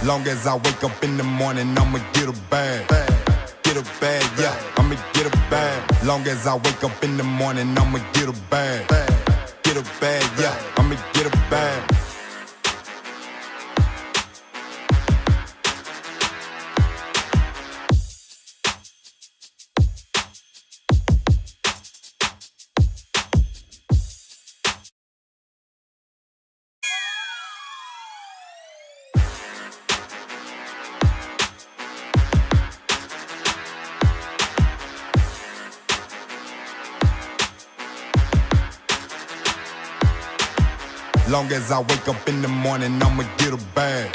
Long as I wake up in the morning, I'ma get a bag. Get a bag, yeah, I'ma get a bag. Long as I wake up in the morning, I'ma get a bag. Get a bag, yeah, I'ma get a bag. Long as I wake up in the morning, I'ma get a bag.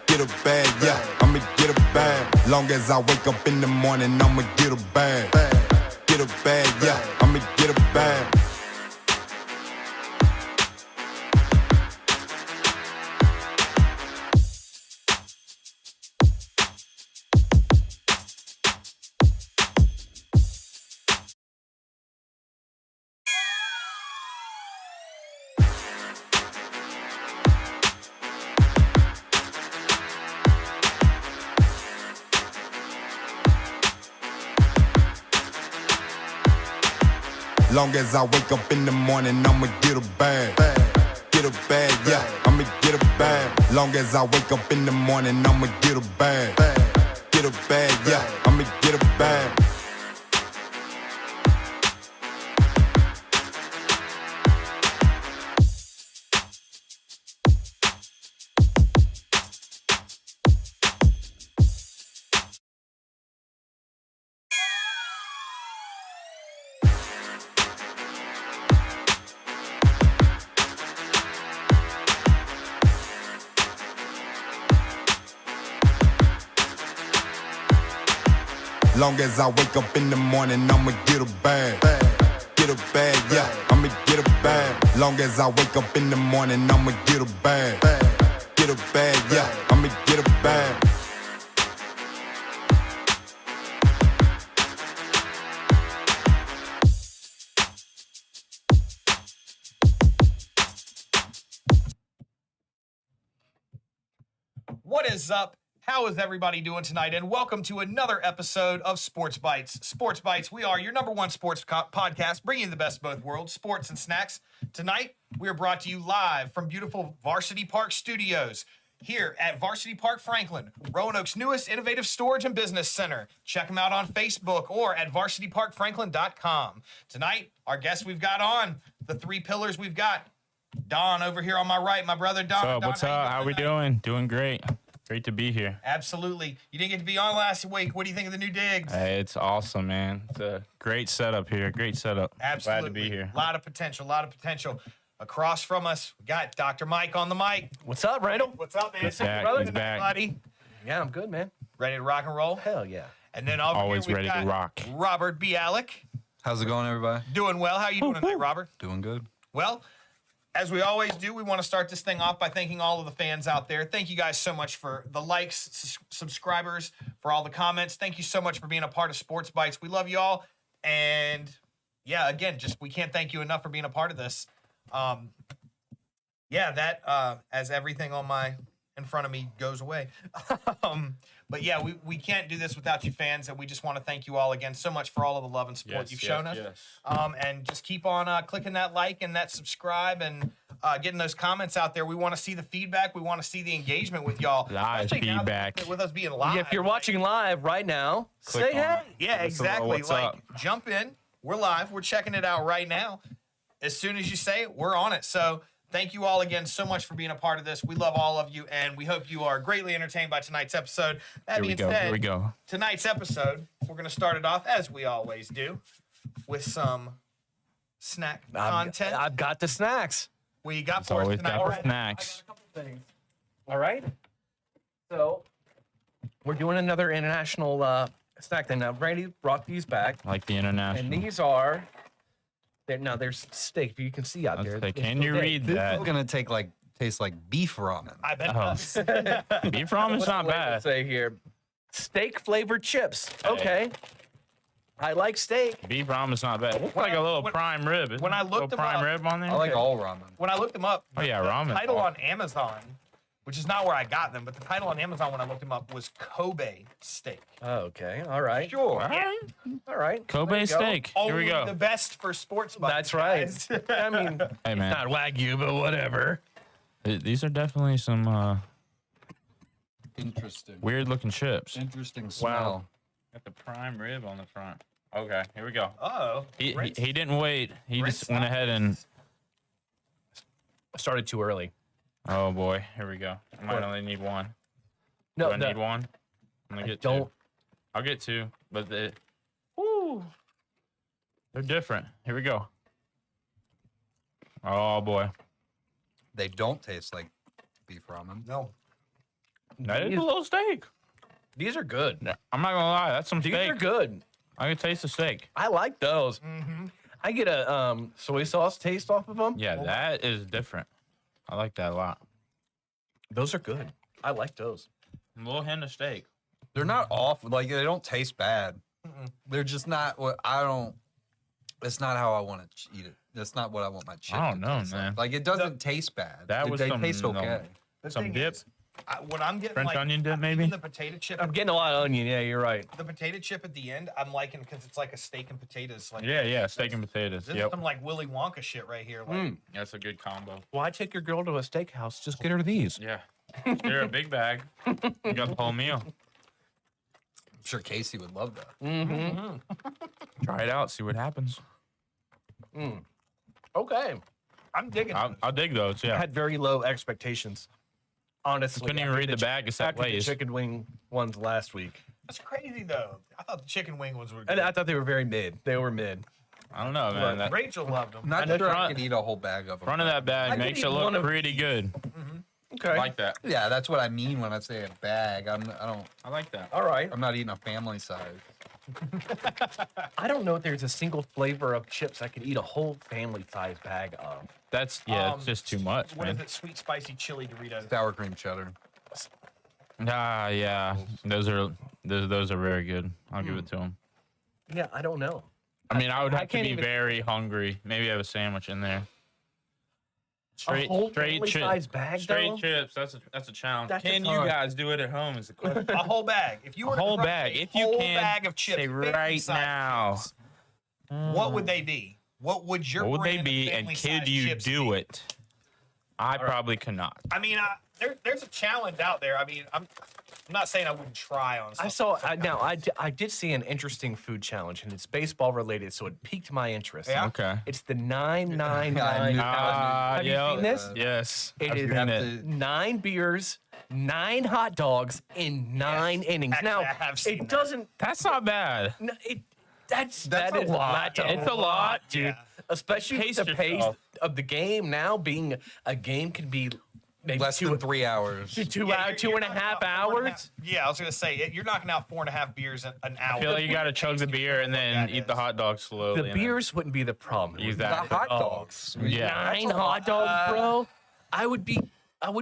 Get a bag, yeah, I'ma get a bag. Long as I wake up in the morning, I'ma get a bag. Get a bag, yeah, I'ma get a bag. Long as I wake up in the morning, I'ma get a bag. Get a bag, yeah, I'ma get a bag. Long as I wake up in the morning, I'ma get a bag. Get a bag, yeah, I'ma get a bag. Long as I wake up in the morning, I'ma get a bag. Get a bag, yeah, I'ma get a bag. Long as I wake up in the morning, I'ma get a bag. Get a bag, yeah, I'ma get a bag. What is up? How is everybody doing tonight? And welcome to another episode of Sports Bites. Sports Bites, we are your number one sports podcast, bringing you the best of both worlds, sports and snacks. Tonight, we are brought to you live from beautiful Varsity Park Studios here at Varsity Park Franklin, Roanoke's newest innovative storage and business center. Check them out on Facebook or at varsityparkfranklin.com. Tonight, our guests we've got on, the three pillars we've got. Don over here on my right, my brother Don. What's up? How we doing? Doing great. Great to be here. Absolutely. You didn't get to be on last week. What do you think of the new digs? It's awesome, man. It's a great setup here. Great setup. Absolutely. Glad to be here. A lot of potential. Across from us, we got Dr. Mike on the mic. What's up, Randall? What's up, man? He's back. He's back. Buddy. Yeah, I'm good, man. Ready to rock and roll? Hell yeah. And then over Always here we've ready to got rock. Robert Bialik. How's it going, everybody? Doing well. How you doing tonight, Robert? Doing good. Well, as we always do, we want to start this thing off by thanking all of the fans out there. Thank you guys so much for the likes, subscribers, for all the comments. Thank you so much for being a part of Sports Bites. We love you all. And yeah, again, just we can't thank you enough for being a part of this. As everything on my in front of me goes away. But yeah, we can't do this without you fans, and we just want to thank you all again so much for all of the love and support you've shown us. And just keep on clicking that like and that subscribe and getting those comments out there. We want to see the feedback. We want to see the engagement with y'all. Live feedback. With us being live. Yeah, if you're watching live right now, Click say on hey. it. Yeah, exactly. What's up? Jump in. We're live. We're checking it out right now. As soon as you say it, we're on it. So thank you all again so much for being a part of this. We love all of you, and we hope you are greatly entertained by tonight's episode. That being said, Here we go. Tonight's episode, we're going to start it off, as we always do, with some snack content. I've got the snacks. What you got It's for us always tonight? got the snacks. I got a couple things. All right. So we're doing another international snack thing. Now, Randy brought these back, Like the international. and these are. Now there's steak. You can see out Let's there. say, There's can no you steak. read This that? is gonna taste like beef ramen. I bet it Oh. does. Beef ramen's What's not the label bad. say here? Steak flavored chips. Okay. I like steak. Beef ramen's not bad. It's like a little prime rib. when I looked them prime up- rib on there. I like all ramen. When I looked them up, Oh, yeah, the ramen. title on Amazon which is not where I got them, but the title on Amazon when I looked them up was Kobe steak. Oh, okay. All right. Sure. right. All right. There Kobe you go. steak. Here Only we go. the best for sports bites. That's right. guys. I mean, Hey, man. not Wagyu, but whatever. These are definitely some Interesting. weird looking chips. Interesting smell. Got the prime rib on the front. Okay, here we go. Uh-oh. He Rinse- didn't wait. He rinse just went ahead and. Started too early. Oh boy, here we go. I might only need one. No, Do I need one? I'm gonna get two. don't. I'll get two, but they're different. Here we go. Oh boy, They don't taste like beef ramen. No. that is These, a little steak. these are good. I'm not gonna lie, that's some These steak. are good. I can taste the steak. I like those. Mm-hmm. I get a soy sauce taste off of them. Yeah, that is different. I like that a lot. Those are good. I like those. A little hint of steak. They're not off. Like they don't taste bad. Mm-mm. They're just not what I don't. It's not how I want to eat it. That's not what I want my chicken. I don't to know, taste man. Like it doesn't taste bad. That was they some, taste okay. The Some thing dip? is, when I'm getting French like onion dip, maybe? even the potato chip, I'm getting a lot of onion. Yeah, you're right. the potato chip at the end, I'm liking because it's like a steak and potatoes. Like Yeah, steak and potatoes. This is Yep, some like Willy Wonka shit right here. Like, Mm. that's a good combo. Why take your girl to a steakhouse? Just get her these. Yeah, they're a big bag. You got the whole meal. I'm sure Casey would love that. Mm-hmm. Try it out, see what happens. Okay. I'm digging. I'll dig those. I Yeah, had very low expectations. Honestly, couldn't even after read the bag except after the Lay's. chicken wing ones last week, That's crazy though. I thought the chicken wing ones were and good. I thought they were very mid. They were mid. I don't know, man. That Rachel loved them. I'm not know sure I front- could eat a whole bag of them. front of that I bag could makes eat it one look of pretty good. Okay. I like that. Yeah, that's what I mean when I say a bag. I like that. All right. I'm not eating a family size. I don't know if there's a single flavor of chips I could eat a whole family size bag of. That's it's just too much, What is man. it? Sweet spicy chili Doritos. Sour cream cheddar. Ah, yeah, those are very good. I'll give it to them. Yeah, I don't know. I mean, I would I have to can't be even- very hungry. Maybe have a sandwich in there. Straight, whole straight family chips. size bag, Straight though? chips. That's a challenge. That's Can a you ton. guys do it at home? Is the question. A whole bag. If you were A to whole crush bag. a If you whole can, bag of chips, say family right size now. chips, what would they be? What would your What would they brand of be, and family could size you chips do be? it? I probably could not. I mean, there's a challenge out there. I mean, I'm not saying I wouldn't try on something. I saw I did see an interesting food challenge, and it's baseball related, so it piqued my interest. Yeah? Okay. It's the 999. Ah, Have you yeah. seen this? Yes. It I've is seen have it. to- 9 beers, 9 hot dogs in 9 innings. Actually, Now I have seen it that. doesn't. That's not bad. No, that's a is lot. It's a lot, dude. yeah. Especially Pace with the pace yourself. of the game now, being a game can be maybe Less than 3 hours. two Yeah, hour, two and a half knocking out 4.5 hours. Yeah, I was gonna say you're knocking out 4.5 beers an hour. I feel like you got to chug the beer and then that eat the is. hot dog slowly. The and then- beers wouldn't be the problem. It would be Exactly. The hot dogs. Yeah. 9 hot dogs, bro. I would be.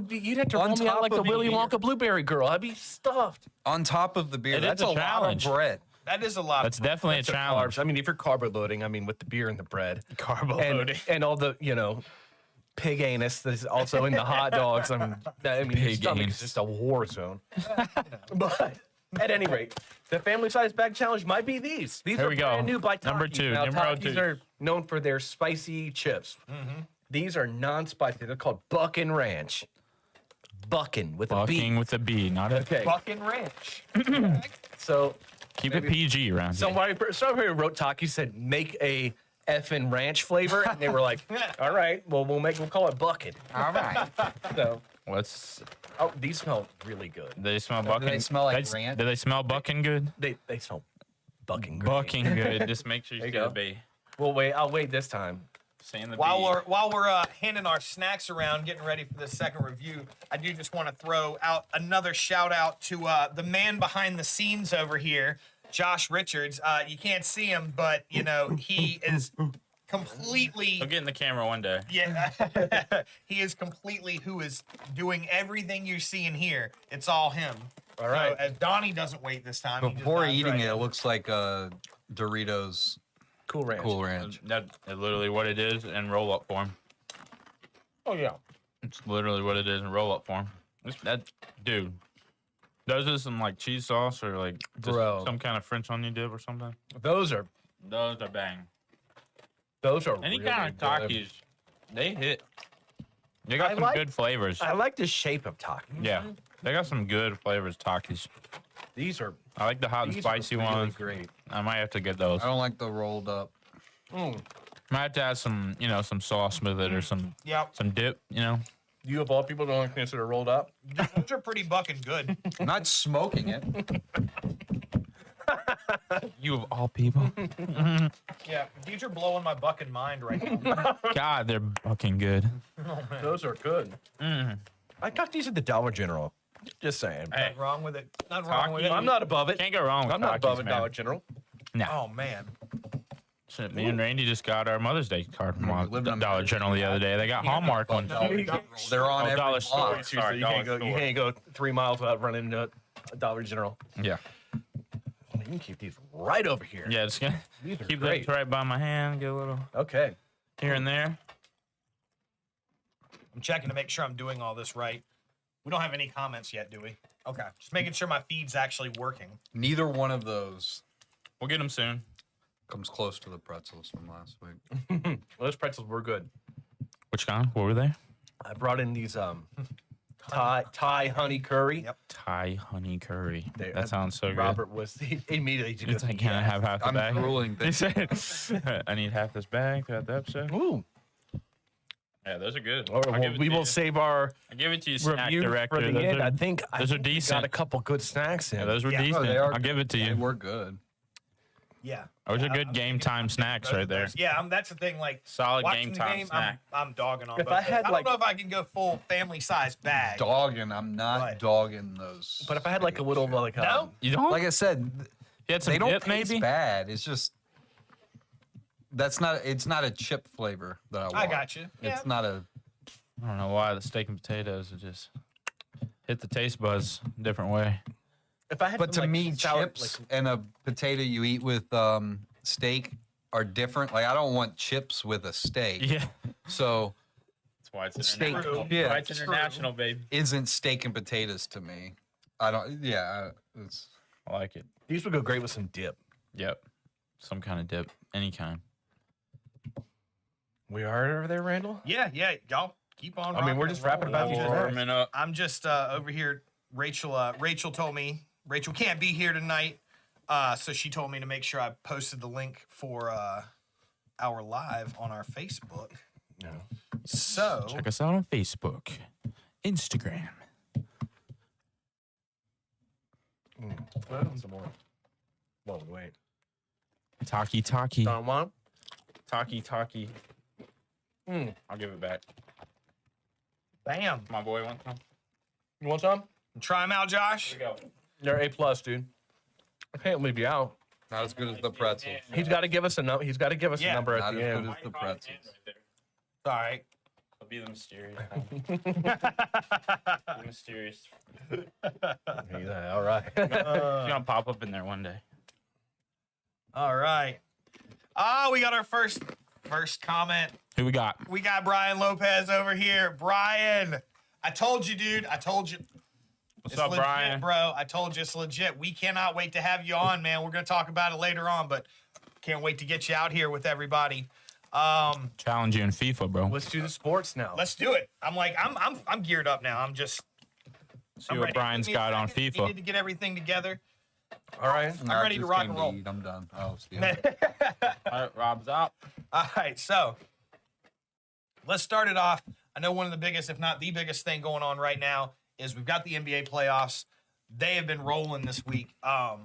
You'd have to On roll me out top like the of Willy beer. Wonka blueberry girl. I'd be stuffed. On top of the beer, It is that's a a lot challenge. of bread. That is a lot. That's definitely a Extra challenge. carbs. I mean, if you're carbo loading, I mean, with the beer and the bread, Carbo and, loading. and all the pig anus that's also in the hot dogs. I mean, your Pig stomach anus. is just a war zone. But at any rate, the family size bag challenge might be these. These Here are we go. brand new by Takis. Number two, Now, numero Takis two. are known for their spicy chips. These are non-spicy. They're called Buckin' Ranch. Buckin' with a B. Bucking with a B, not a. Okay. Buckin' Ranch. So Keep it PG around here. somebody wrote Takis said make a effing ranch flavor, and they were like, all right, well we'll call it Buckin'. All right. So What's these smell really good. they smell bucking? they smell like ranch? Do they smell bucking good? They smell bucking great. Bucking good. Just make sure you There see you the go. B. Well, wait, I'll wait this time. Saying the While B. we're handing our snacks around, getting ready for the second review, I do just want to throw out another shout out to the man behind the scenes over here, Josh Richards. You can't see him, but he is completely. He'll get in the camera one day. Yeah, he is completely who is doing everything you see in here. It's all him. All right. So, as Donnie doesn't wait this time. he just Before dives eating right it, it in. looks like Doritos Cool Ranch. Cool Ranch. That's literally what it is in roll up form. Oh yeah. It's literally what it is in roll up form. Dude. Those are some like cheese sauce or like just Bro. some kind of French onion dip or something. Those are Those are bang. Any really kind of good. Takis, they hit. They got I some like- good flavors. I like the shape of Takis. Yeah, they got some good flavors, Takis. These are I like the hot and these spicy are really ones. great. I might have to get those. I don't like the rolled up. Mm. Might have to add some, some sauce with it or some Yep. dip. You of all people don't consider rolled up? Those are pretty bucking good. I'm not smoking it. You of all people. Yeah, these are blowing my bucking mind right now. God, they're fucking good. Those are good. I got these at the Dollar General. Just saying. Hey, Nothing wrong with it. Nothing wrong with it. I'm not above it. can't go wrong with I'm not above Takis, it, man. Dollar General. Oh man. Shit, me and Randy just got our Mother's Day card from live in Dollar America. General the other day. They got Hallmark ones. They're on every Dollar block. Store. Seriously, Sorry, you can't Dollar go. You Store. can't go 3 miles without running into a Dollar General. Yeah. You can keep these right over here. Yeah, just gonna These are keep great. those right by my hand. Get a little Okay. here and there. I'm checking to make sure I'm doing all this right. We don't have any comments yet, do we? Okay. Just making sure my feed's actually working. Neither one of those We'll get them soon. comes close to the pretzels from last week. Well, those pretzels were good. Which kind? What were they? I brought in these Thai honey curry. Yep. Thai honey curry. They- That sounds so Robert was he immediately just good. goes, It's like, can I "Yes." have half the I'm bag? drooling. He said, I need half this bag throughout the episode. Ooh. Yeah, those are good. All right, I'll well, give it we to will you. save our I'll give it to you, snack review director. for the Those end. are- I think those are we got decent. a couple good snacks in. Yeah, those were Yeah. decent. they are I'll give it to They you. were good. Yeah. Those are Yeah, good I'm game thinking time about snacks both right of there. those. Yeah, that's the thing. Like Solid watching game the time game, snack. I'm dogging on. If both I those. had, I like- don't know if I can go full family size bag. Dogging. I'm not Right. dogging those. But if I had like a little like No? You don't? Like I said, you had some they don't dip, taste maybe? bad. It's just it's not a chip flavor that I want. I got you. Yeah. It's not a I don't know why the steak and potatoes are just hit the taste buds a different way. if I had But some, to like, me, sour, chips like, and a potato you eat with steak are different. Like I don't want chips with a steak. Yeah. So That's why it's Steak- international. yeah, Why it's true. international, baby. isn't steak and potatoes to me. I don't. Yeah. It's I like it. these would go great with some dip. Yep. Some kind of dip. Any kind. We are over there, Randall. Yeah, y'all keep on. I mean, we're rocking just and rapping rolling. about these Warming up. I'm just over here. Rachel told me Rachel can't be here tonight, so she told me to make sure I posted the link for our live on our Facebook. No. So Check us out on Facebook, Instagram. Some more. Whoa, wait. Taki. Don't want? Taki. Mm. I'll give it back. bam, My boy wants some. You want some? try them out, Josh. Go. They're A+, dude. I can't leave you out. not as good as the pretzels. He's got to give us a number. He's got to give us Yeah. a number at Not the as end. good as the pretzels. All right. It'll be the mysterious. The mysterious. Yeah, all right. It's gonna pop up in there one day. All right. We got our first comment. Who we got? We got Brian Lopez over here. Brian, I told you, dude. I told you. What's It's up, legit, Brian? bro. I told you it's legit. We cannot wait to have you on, man. We're gonna talk about it later on, but can't wait to get you out here with everybody. Challenge you in FIFA, bro. Let's do the sports now. Let's do it. I'm geared up now. I'm See I'm what ready. Brian's Give me a got on second. We FIFA. need to get everything together. All right. I'm ready to rock and roll. I'm done. Oh, see you. All right, Rob's up. All right, so let's start it off. I know one of the biggest, if not the biggest thing going on right now is we've got the NBA playoffs. They have been rolling this week. I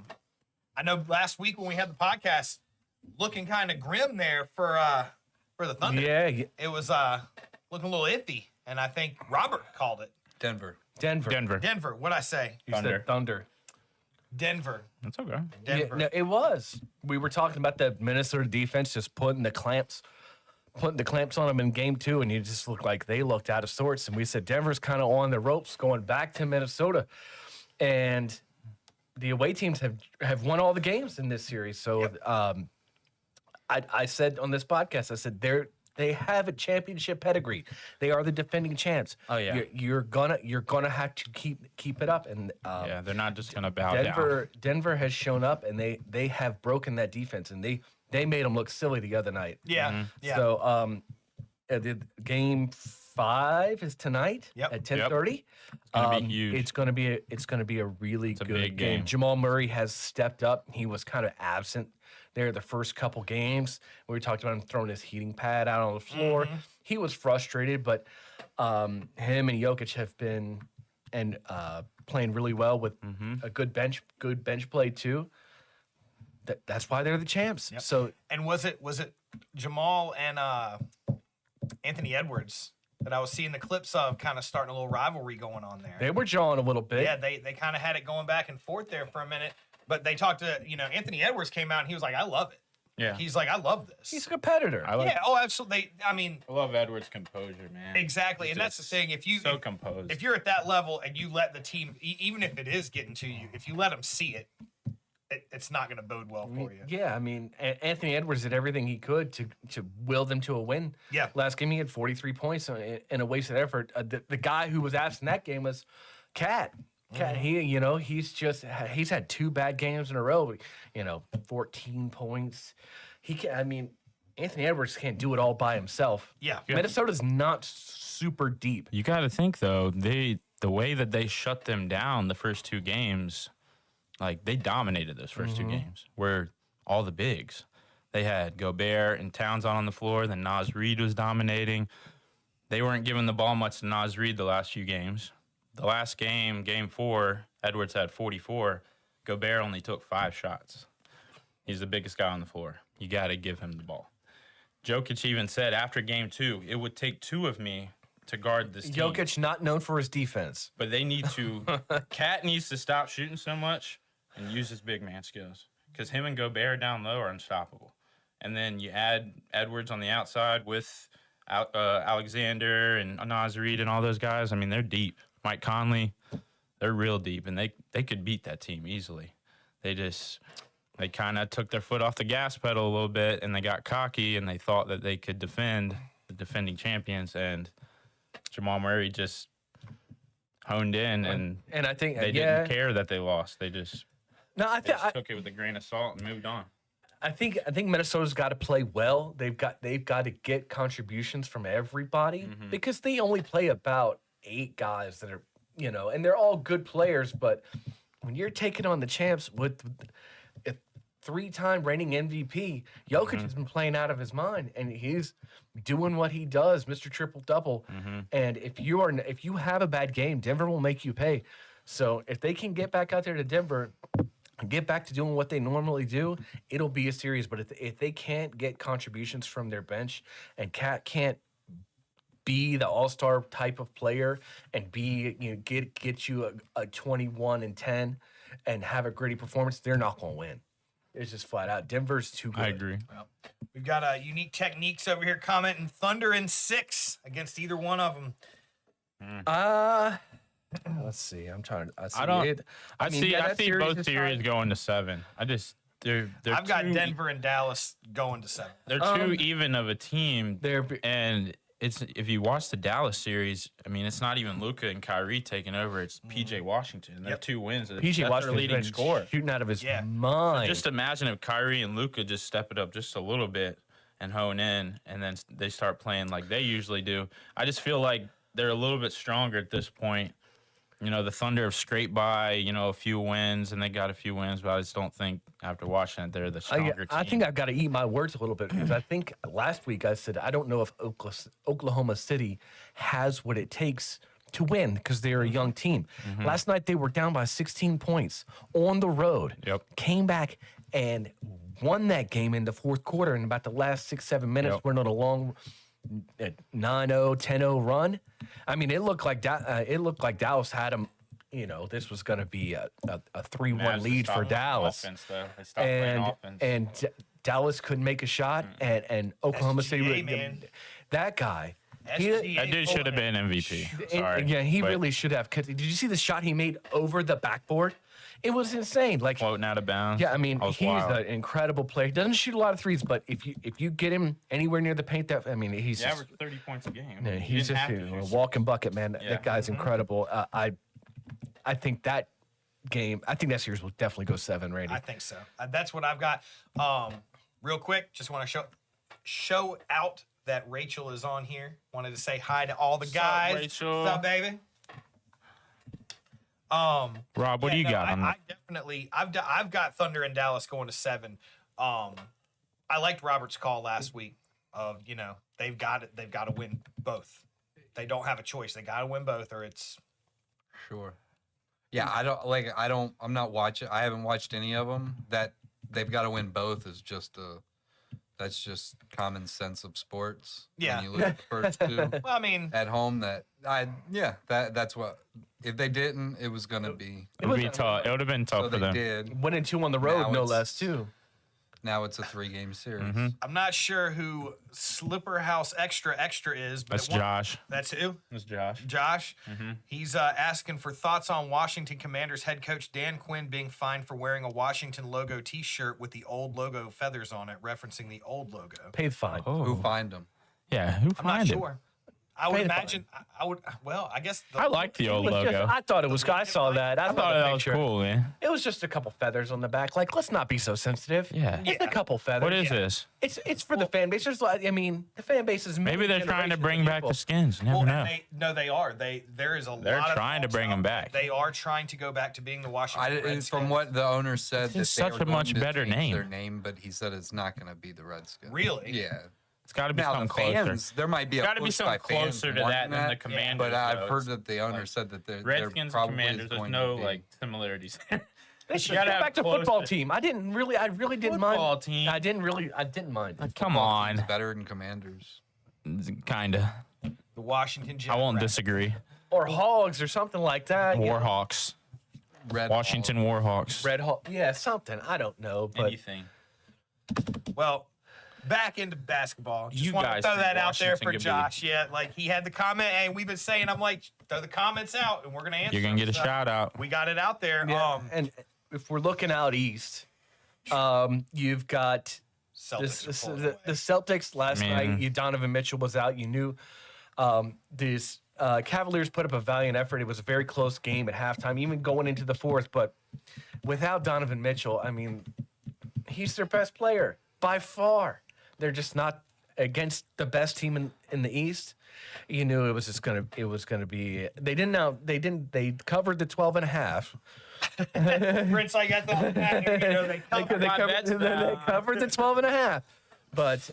know last week when we had the podcast, looking kind of grim there for the Thunder. Yeah, It was looking a little iffy, and I think Robert called it. Denver. Denver. Denver, what'd I say? You said Thunder. Denver. That's okay. Denver. Yeah, no, it was. We were talking about the Minnesota defense just putting the clamps on them in game 2, and you just looked like they looked out of sorts. And we said Denver's kind of on the ropes going back to Minnesota. And the away teams have won all the games in this series. So I said on this podcast, I said They have a championship pedigree. They are the defending champs. Oh, yeah. You're gonna have to keep it up. And Yeah, they're not just gonna bow down. Denver has shown up, and they have broken that defense, and they made them look silly the other night. Yeah. Yeah. So the game 5 is tonight Yep. at 10:30. gonna be huge. It's gonna be a really good big game. game. Jamal Murray has stepped up. He was kind of absent there the first couple games. We talked about him throwing his heating pad out on the floor. He was frustrated, but him and Jokic have been playing really well with a good bench play too. That's why they're the champs. Yep. So And was it Jamal and Anthony Edwards that I was seeing the clips of, kind of starting a little rivalry going on there? they were jawing a little bit. Yeah, they kind of had it going back and forth there for a minute. But they talked to, Anthony Edwards came out and he was like, I love it. Yeah. He's like, I love this. He's a competitor. I like. Yeah, oh, absolutely. I mean, I love Edwards' composure, man. exactly. He's And that's the just thing. If so composed. if you're at that level and you let the team, even if it is getting to you, if you let them see it, it's not going to bode well for you. Yeah, I mean, Anthony Edwards did everything he could to will them to a win. Yeah. Last game he had 43 points in a wasted effort. The guy who was absent that game was Cat. Cat, he's had 2 bad games in a row. 14 points. Anthony Edwards can't do it all by himself. Yeah. Minnesota's not super deep. You got to think though, the way that they shut them down the first 2 games, like they dominated those first 2 games. Where all the bigs, they had Gobert and Towns on the floor. Then Naz Reid was dominating. They weren't giving the ball much to Naz Reid the last few games. The last game, game 4, Edwards had 44. Gobert only took 5 shots. He's the biggest guy on the floor. You got to give him the ball. Jokic even said after game 2, it would take 2 of me to guard this team. Jokic not known for his defense. But they need to. Cat needs to stop shooting so much and use his big man skills, because him and Gobert down low are unstoppable. And then you add Edwards on the outside with Alexander and Naz Reid and all those guys. I mean, they're deep. Mike Conley, they're real deep, and they could beat that team easily. They kind of took their foot off the gas pedal a little bit, and they got cocky, and they thought that they could defend the defending champions, and Jamal Murray just honed in, and I think they didn't care that they lost. They just I took it with a grain of salt and moved on. I think Minnesota's got to play well. They've got to get contributions from everybody because they only play about 8 guys that are, and they're all good players. But when you're taking on the champs with a 3-time reigning MVP, Jokic has been playing out of his mind, and he's doing what he does, Mr. Triple Double. And if you have a bad game, Denver will make you pay. So if they can get back out there to Denver, get back to doing what they normally do, it'll be a series. But if they can't get contributions from their bench, and Cat can't be the all-star type of player and get you a 21-10 and have a gritty performance, they're not going to win. It's just flat out. Denver's too good. I agree. Well, we've got Unique Techniques over here commenting Thunder in 6 against either one of them. Let's see. I'm trying. I see both series going to 7. They're I've got too- Denver and Dallas going to 7. They're too even of a team. They're And if you watch the Dallas series, I mean, it's not even Luka and Kyrie taking over. It's PJ Washington. They're 2 wins. PJ That's their Washington's leading been scorer. shooting out of his Yeah. mind. Just imagine if Kyrie and Luka just step it up just a little bit and hone in, and then they start playing like they usually do. I just feel like they're a little bit stronger at this point. The Thunder have scraped by, a few wins, and they got a few wins, but I just don't think after watching it, they're the stronger team. I think I've got to eat my words a little bit because I think last week I said I don't know if Oklahoma City has what it takes to win because they're a young team. Last night they were down by 16 points on the road. Yep. Came back and won that game in the fourth quarter in about the last 6-7 minutes. Yep. Went on a long 9-0, 10-0 run. I mean, it looked like Dallas had them. This was going to be a 3-1 Mavs lead for stopped Dallas. Offense, though. They stopped playing offense. And Dallas couldn't make a shot, and Oklahoma City. SGA, man. That guy. SGA That dude should have been MVP. Sorry. Yeah, he but really should have. Did you see the shot he made over the backboard? It was insane. Like, Floating out of bounds. yeah, I mean, That was he's wild. an incredible player. He doesn't shoot a lot of threes, but if you get him anywhere near the paint, that I mean, he's He just, averaged 30 points a game. yeah, He he's didn't just have to a shoot. walking bucket, man. Yeah. That guy's incredible. I think that game, I think that series will definitely go 7, Randy. I think so. That's what I've got. Real quick, just want to show out that Rachel is on here. Wanted to say hi to all the guys. Rachel? What's up, baby? Rob, what do you got on I definitely, I've got Thunder and Dallas going to 7. I liked Robert's call last week of, they've got to win both. They don't have a choice. They got to win both, or it's Sure. Yeah, I'm not watching. I haven't watched any of them. That they've got to win both is that's just common sense of sports. Yeah. When you look at the first two well. I mean, at home, that's what. If they didn't, it was gonna be. It would be tough. It would have been tough So for they them. did. Winning 2 on the road, Now no it's- less, too. Now it's a 3-game series. Mm-hmm. I'm not sure who Slipper House Extra is, but That's Josh. That's who. That's Josh. Josh. He's asking for thoughts on Washington Commanders head coach Dan Quinn being fined for wearing a Washington logo T-shirt with the old logo feathers on it, referencing the old logo. Paid fine. Who fined them? Yeah, who I'm not fined him? sure. I would Paid imagine. I would. Well, I guess. I like the old It was just- logo. I thought it was. I saw that. I I thought the that was picture. cool, man. It was just a couple feathers on the back. Like, let's not be so sensitive. Yeah. It's a couple feathers. What is this? It's for the fan base. There's, I mean, the fan base is Maybe they're trying to bring back the skins. Never Well, know. they are. There is a They're lot of trying to talks bring now. 'em back. They are trying to go back to being the Washington Redskins. From what the owner said, that It's they such were a going much to better change name. Their name, but he said it's not going to be the Redskins. Really? Yeah. It's got to be Now something the closer. fans, there might be It's a gotta be push something by fans closer to wanting that than the Commanders, But I've though. heard It's that the owner said that they're Redskins probably and Commanders, there's going no to be. like similarities. They should gotta go have back to close football to- team. I really didn't mind. Football team. I didn't mind. Come Football team's on, better than Commanders. kinda. The Washington. I won't Rabbits. disagree. Or Hogs or something like that. you know. Warhawks, Red Washington Warhawks. Red Hawk. Yeah, something. I don't know, but Anything. Well, back into basketball. Just You want guys to throw think that out there Washington for could be- Josh. Yeah, like he had the comment, and we've been saying, I'm like, throw the comments out, and we're gonna answer. You're gonna get a them. So shout out. We got it out there. yeah. And if we're looking out east, you've got Celtics are pulling the away. Celtics last Man. night. Donovan Mitchell was out. You knew these Cavaliers put up a valiant effort. It was a very close game at halftime, even going into the fourth. But without Donovan Mitchell, I mean, he's their best player by far. They're just not against the best team in the East. You knew it was gonna be. They covered the 12.5. Prince, I got the they covered They my covered, bets they now. covered the 12.5. But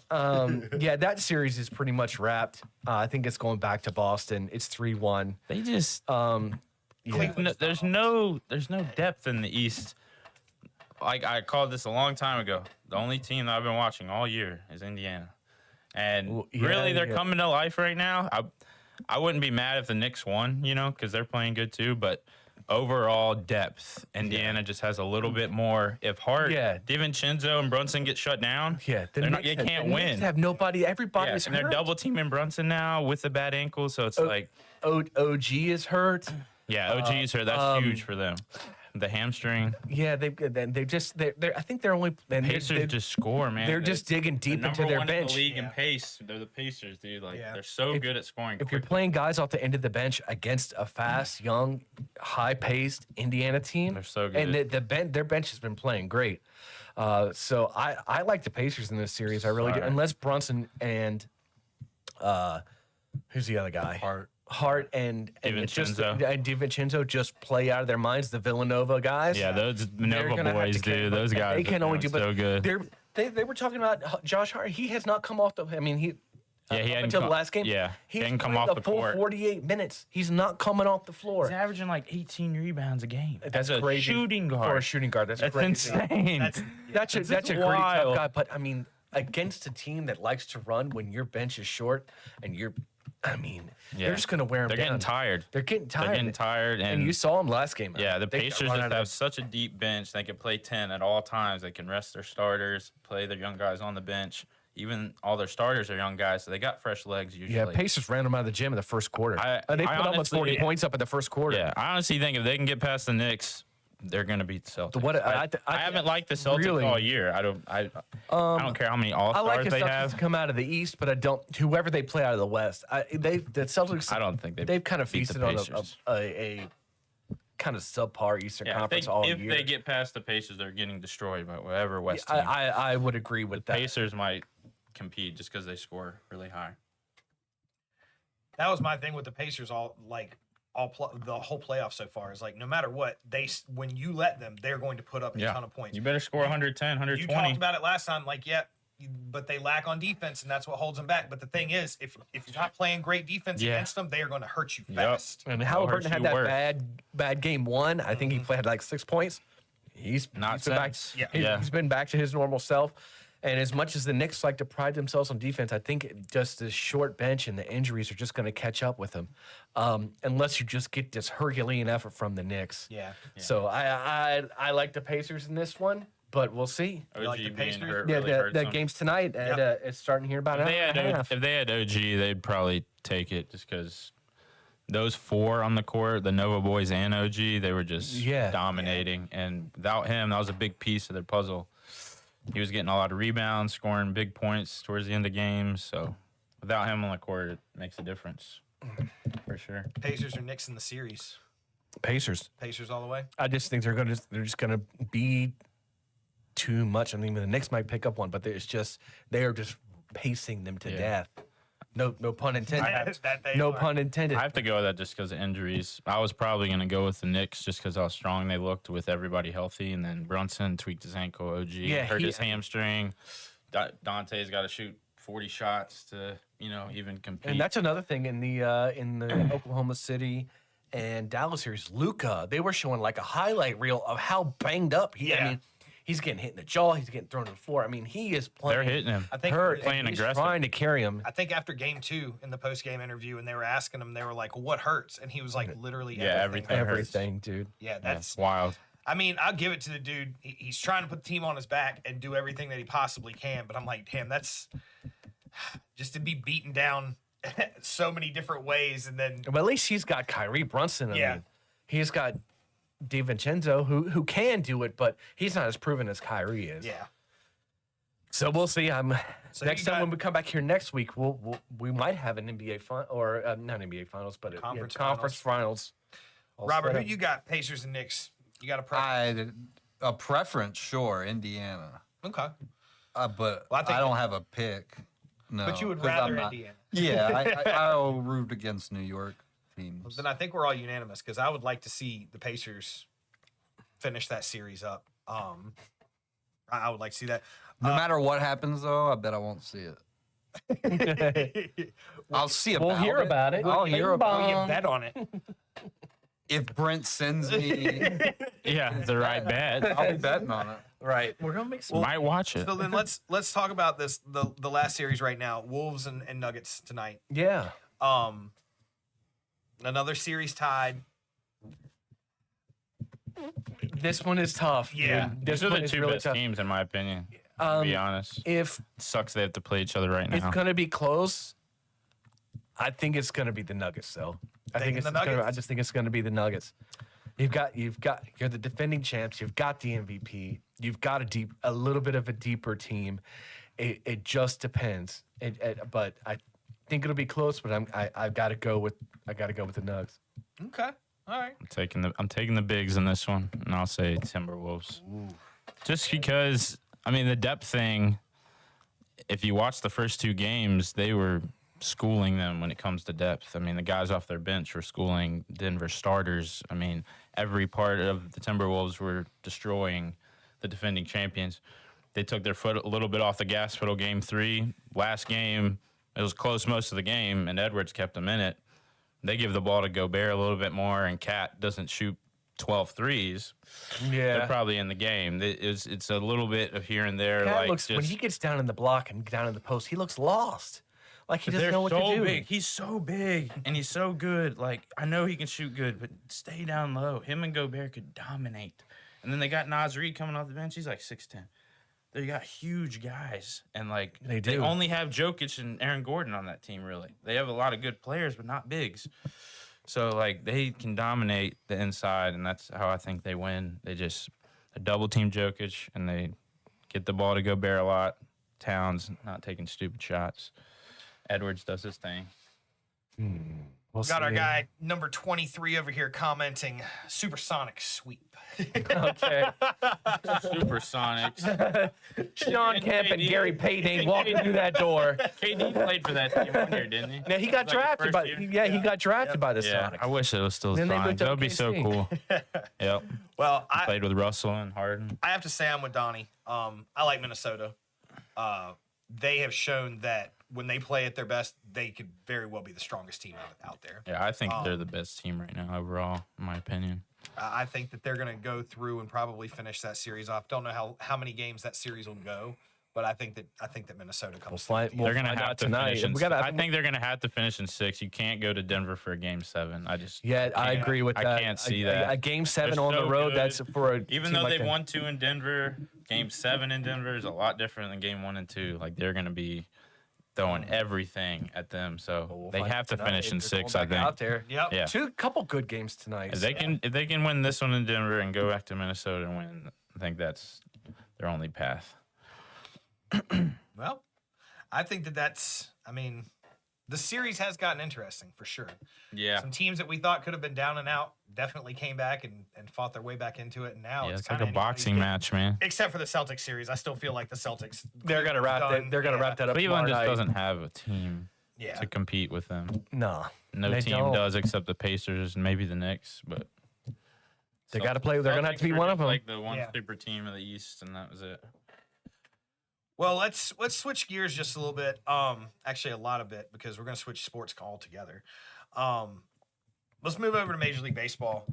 yeah, that series is pretty much wrapped. I think it's going back to Boston. It's 3-1. They just Yeah. there's no depth in the East. Like I called this a long time ago. The only team that I've been watching all year is Indiana, and Well, yeah, really they're yeah. coming to life right now. I wouldn't be mad if the Knicks won, because they're playing good too. But overall depth, Indiana just has a little bit more. If Hart, Yeah. DiVincenzo, and Brunson get shut down, Yeah, they're not, you Knicks can't the win. Knicks have nobody. Yeah, Everybody's and they're hurt. double teaming Brunson now with a bad ankle, so it's like, OG is hurt. yeah, OG's hurt. That's huge for them. The hamstring. Yeah, they just they're I think they're only and Pacers just score, man. they're just digging deep the into number their one bench. in the league in Yeah. pace. They're the Pacers, dude. Like Yeah. they're so good at scoring. If you're quickly. playing guys off the end of the bench against a fast, young, high-paced Indiana team, They're so and good. their bench has been playing great. So I like the Pacers in this series. I really do. Alright. Unless Brunson and who's the other guy? Hart and DiVincenzo just play out of their minds. The Villanova guys. yeah, those They're Nova gonna have boys, to carry- dude. Those guys, They can are only do, doing but so good. they were talking about Josh Hart. He has not come off the. I mean, he. Yeah, he up hadn't until come- the last game. yeah, he he's hadn't come played off the full court. 48 minutes. He's not coming off the floor. He's averaging like 18 rebounds a game. That's a crazy shooting for a guard. shooting guard. That's That's crazy. insane. That's That's a great wild. tough guy. But I mean, against a team that likes to run when your bench is short and you're, I mean, Yeah. they're just gonna wear him They're down. getting tired. They're getting tired. They're getting tired, And you saw him last game. yeah, the They got Pacers run just out of have such a deep bench. They can play 10 at all times. They can rest their starters, play their young guys on the bench. Even all their starters are young guys, so they got fresh legs usually. Yeah, Pacers ran them out of the gym in the first quarter. I They put almost honestly- 40 points up in the first quarter. Yeah, I honestly think if they can get past the Knicks, they're going to beat the Celtics. I haven't liked the Celtics really- all year. I don't care how many All I like Stars the they Celtics have. to come out of the East, but I don't. Whoever they play out of the West, the Celtics. I don't think they've kind of beat the feasted on Pacers. a kind of subpar Eastern Yeah, Conference if all if year. they get past the Pacers, they're getting destroyed by whatever West team. I would agree with that. Pacers might compete just because they score really high. That was my thing with the Pacers. The whole playoff so far is like no matter what when you let them, they're going to put up a ton of points. You better score 110, You 120. talked about it last time, like but they lack on defense, and that's what holds them back. But the thing is, if you're not playing great defense against them, they are going to hurt you fast. And hurt Halliburton had you that worse. bad game one. I think he had like 6 points. He's been back. since. He's been back to his normal self. And as much as the Knicks like to pride themselves on defense, I think just the short bench and the injuries are just going to catch up with them, unless you just get this Herculean effort from the Knicks. Yeah. So I like the Pacers in this one, but we'll see. OG like the being Pacers? hurt Yeah, really hurts that them. game's tonight. And, it's starting here about an hour and a half. If they had OG, they'd probably take it just because those four on the court, the Nova boys and OG, they were just dominating. And without him, that was a big piece of their puzzle. He was getting a lot of rebounds, scoring big points towards the end of games. So without him on the court, it makes a difference for sure. Pacers are Knicks in the series. Pacers. Pacers all the way. I just think they're just gonna be too much. I mean, the Knicks might pick up one, but they are just pacing them to death. No pun intended. No pun intended. I have to go with that just because of injuries. I was probably going to go with the Knicks just because how strong they looked with everybody healthy. And then Brunson tweaked his ankle. OG hurt his hamstring. Dante's got to shoot 40 shots to, even compete. And that's another thing in the Oklahoma City and Dallas series. Luka, they were showing like a highlight reel of how banged up he. I mean, he's getting hit in the jaw. He's getting thrown to the floor. I mean, he is playing. They're hitting him. I think hurt. playing He's aggressive. trying to carry him. I think after game 2 in the post game interview, and they were asking him, they were like, "What hurts?" And he was like, "Literally everything." Everything, dude. Yeah, that's wild. I mean, I'll give it to the dude. He's trying to put the team on his back and do everything that he possibly can. But I'm like, damn, that's just to be beaten down so many different ways, and then But at least he's got Kyrie Brunson. I mean, he's got DiVincenzo who can do it, but he's not as proven as Kyrie is. yeah. So we'll see. So Next you time got- when we come back here next week, we might have an NBA or not NBA finals, but conference finals. all Robert, set who up. you got? Pacers and Knicks. You got a preference? A preference, sure, Indiana. Okay. But Well, I think- I don't have a pick. No, But you would 'cause I'm rather not- Indiana. Yeah, I'll root against New York teams. Then I think we're all unanimous because I would like to see the Pacers finish that series up. I would like to see that. No matter what happens, though, I bet I won't see it. I'll see about We'll hear it. about it. I'll hear Bing about Oh, you bong. bet on it. If Brent sends me, Yeah, the right bet. I'll be betting on it. Right. We're gonna make some. Might watch it. So then let's talk about this the last series right now. Wolves and Nuggets tonight. Yeah. Another series tied. This one is tough. Yeah. Dude. These This are one the is two really best tough. teams, in my opinion. To be honest, If sucks they have to play each other right it's now. gonna be close, I think it's gonna be the Nuggets. Though. I think Thinking it's the gonna, I Nuggets? just think it's gonna be the Nuggets. You're the defending champs. You've got the MVP. You've got a little bit of a deeper team. It just depends. But I think it'll be close. But I've got to go with the Nugs. Okay. All right. I'm taking the bigs in this one, and I'll say Timberwolves. Just because, I mean, the depth thing. If you watch the first two games, they were schooling them when it comes to depth. I mean, the guys off their bench were schooling Denver starters. I mean, every part of the Timberwolves were destroying the defending champions. They took their foot a little bit off the gas pedal game 3. Last game, it was close most of the game, and Edwards kept them in it. They give the ball to Gobert a little bit more, and Cat doesn't shoot 12 threes. Yeah. They're probably in the game. It's a little bit of here and there. Cat like looks when he gets down in the block and down in the post, he looks lost. Like he doesn't they're know what so to do. big. He's so big and he's so good. Like, I know he can shoot good, but stay down low. Him and Gobert could dominate. And then they got Naz Reid coming off the bench. He's like 6'10". They got huge guys, and like They they do. only have Jokic and Aaron Gordon on that team. Really, they have a lot of good players, but not bigs. So like they can dominate the inside, and that's how I think they win. They double team Jokic, and they get the ball to Gobert a lot. Towns not taking stupid shots. Edwards does his thing. We'll Got our see. guy number 23 over here commenting supersonic sweep. Okay. Supersonics. Sean And Kemp and KD. Gary Payton walking through that door. KD played for that team one year, didn't he? Yeah, he got Like his drafted first by. year? Yeah, he got drafted by the Yeah, Sonics. I wish it was still Then they Sonics. moved to That would be so OKC. cool. Yep. Well, Played with Russell and Harden. I have to say I'm with Donnie. I like Minnesota. They have shown that when they play at their best, they could very well be the strongest team out there. Yeah, I think they're the best team right now overall, in my opinion. I think that they're going to go through and probably finish that series off. Don't know how many games that series will go, but I think that Minnesota comes. We'll They're gonna find have out to tonight. finish. In, We gotta- I think they're gonna have to finish in 6. You can't go to Denver for a game 7. Yeah, I agree with I that. can't see a, that. A game 7 They're on the so road. good. That's for a Even team though like they've that. won 2 in Denver, game 7 in Denver is a lot different than game 1 and 2. Like they're gonna be throwing everything at them, so We'll they find have to tonight. finish in They're 6. going I back think. out there. Yep. Yeah. Couple good games tonight. If they can win this one in Denver and go back to Minnesota and win, I think that's their only path. Well, I think that's. I mean, the series has gotten interesting for sure. Yeah. Some teams that we thought could have been down and out definitely came back and fought their way back into it, and now Yeah, it's it's like kind a of boxing match, man. Except for the Celtics series, I still feel like the Celtics. They're gonna wrap that. done. They're gonna Yeah. wrap that up. Cleveland just tomorrow night. doesn't have a team Yeah. to compete with them. No, No they team don't. does except the Pacers and maybe the Knicks, but They got to play. They're gonna have to be Celtics were one just of them. Like the one Yeah. super team of the East, and that was it. Well, let's switch gears just a little bit. Actually, a lot of bit because we're going to switch sports altogether. Let's move over to Major League Baseball.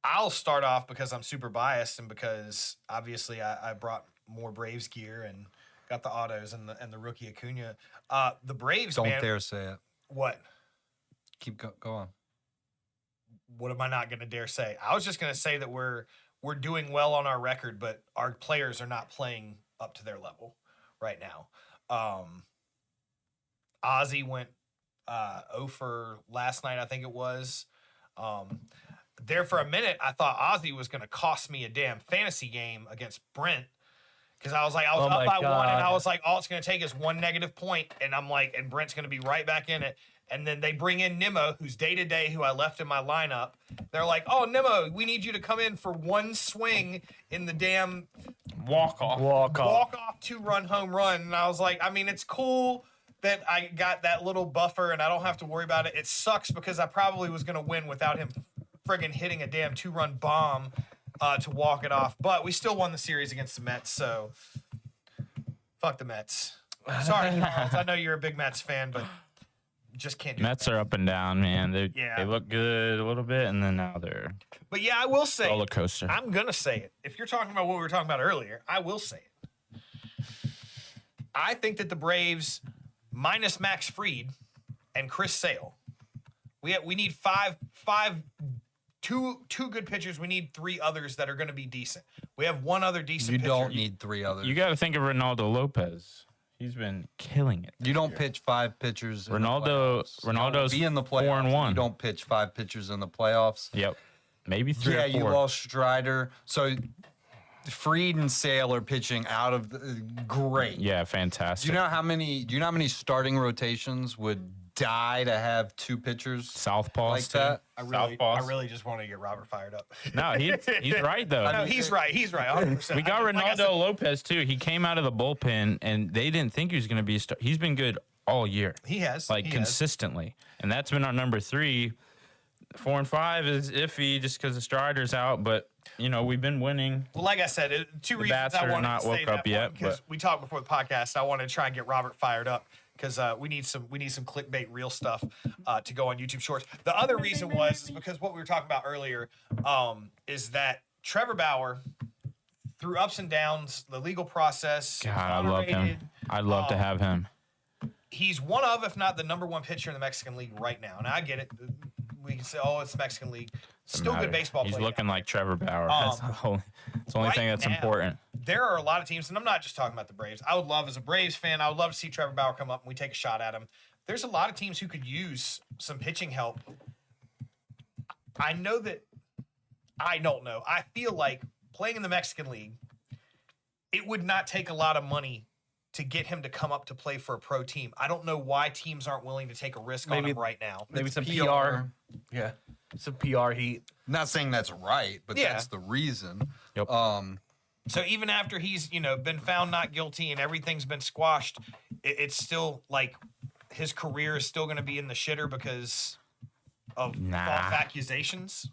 I'll start off because I'm super biased and because obviously I brought more Braves gear and got the autos and the rookie Acuna. The Braves, Don't man. dare say it. What? Go on. What am I not going to dare say? I was just going to say that we're doing well on our record, but our players are not playing up to their level right now. Ozzy went 0 for last night, I think it was. There for a minute, I thought Ozzy was going to cost me a damn fantasy game against Brent. Because I was up Oh my by 1, and I God. was like, all it's going to take is 1 negative point, and I'm like, and Brent's going to be right back in it. And then they bring in Nimmo, who's day-to-day, who I left in my lineup. They're like, oh, Nimmo, we need you to come in for 1 swing in the damn Walk off. walk-off 2-run home run. And I was like, I mean, it's cool that I got that little buffer and I don't have to worry about it. It sucks because I probably was going to win without him friggin' hitting a damn 2-run bomb to walk it off. But we still won the series against the Mets, so fuck the Mets. Sorry, Charles. I know you're a big Mets fan, but just can't do Mets it. are up and down, man. They Yeah. look good a little bit, and then now they're But yeah, I will say, roller coaster. I'm going to say it. If you're talking about what we were talking about earlier, I will say it. I think that the Braves, minus Max Fried and Chris Sale, we need two good pitchers. We need 3 others that are going to be decent. We have 1 other decent You pitcher. don't need 3 others. You got to think of Ronaldo Lopez. He's been killing it. You don't pitch 5 pitchers. In Ronaldo's the playoffs. You don't be in the playoffs. 4-1. You don't pitch 5 pitchers in the playoffs. Yep, maybe 3 Yeah, or 4. you lost Strider. So Fried and Sale are pitching out of great. Yeah, fantastic. Do you know how many starting rotations would die to have 2 pitchers Southpaws like too. that? I Southpaws. really just want to get Robert fired up. No, he's right though. No, he's right. He's right. 100%. We got Like I Ronaldo said, Lopez too. He came out of the bullpen, and they didn't think he was going to be. He's been good all year, He has. like he has. consistently, and that's been our number 3. 4 and 5 is iffy just because the Strider's out, but you know we've been winning. Well, like I said, 2 reasons bats I are wanted not to say woke that. up yet, Because but- we talked before the podcast. I wanted to try and get Robert fired up because we need some clickbait real stuff to go on YouTube Shorts. The other reason is because what we were talking about earlier is that Trevor Bauer, through ups and downs, the legal process, God, I love him. moderated, I'd love to have him. he's one of, if not the number 1 pitcher in the Mexican League right now. And I get it. We can say, oh, it's the Mexican League. Still Matter. good baseball He's player. looking like Trevor Bauer. That's the only right thing that's now, important. There are a lot of teams, and I'm not just talking about the Braves. I would love, as a Braves fan, I would love to see Trevor Bauer come up and we take a shot at him. there's a lot of teams who could use some pitching help. I know that I don't know. I feel like playing in the Mexican League, it would not take a lot of money to get him to come up to play for a pro team. I don't know why teams aren't willing to take a risk on him right now. Maybe It's some PR. PR. Yeah, some PR heat. Not saying that's right, but Yeah. that's the reason. Yep. So even after he's, been found not guilty and everything's been squashed, it's still like his career is still going to be in the shitter because of false accusations.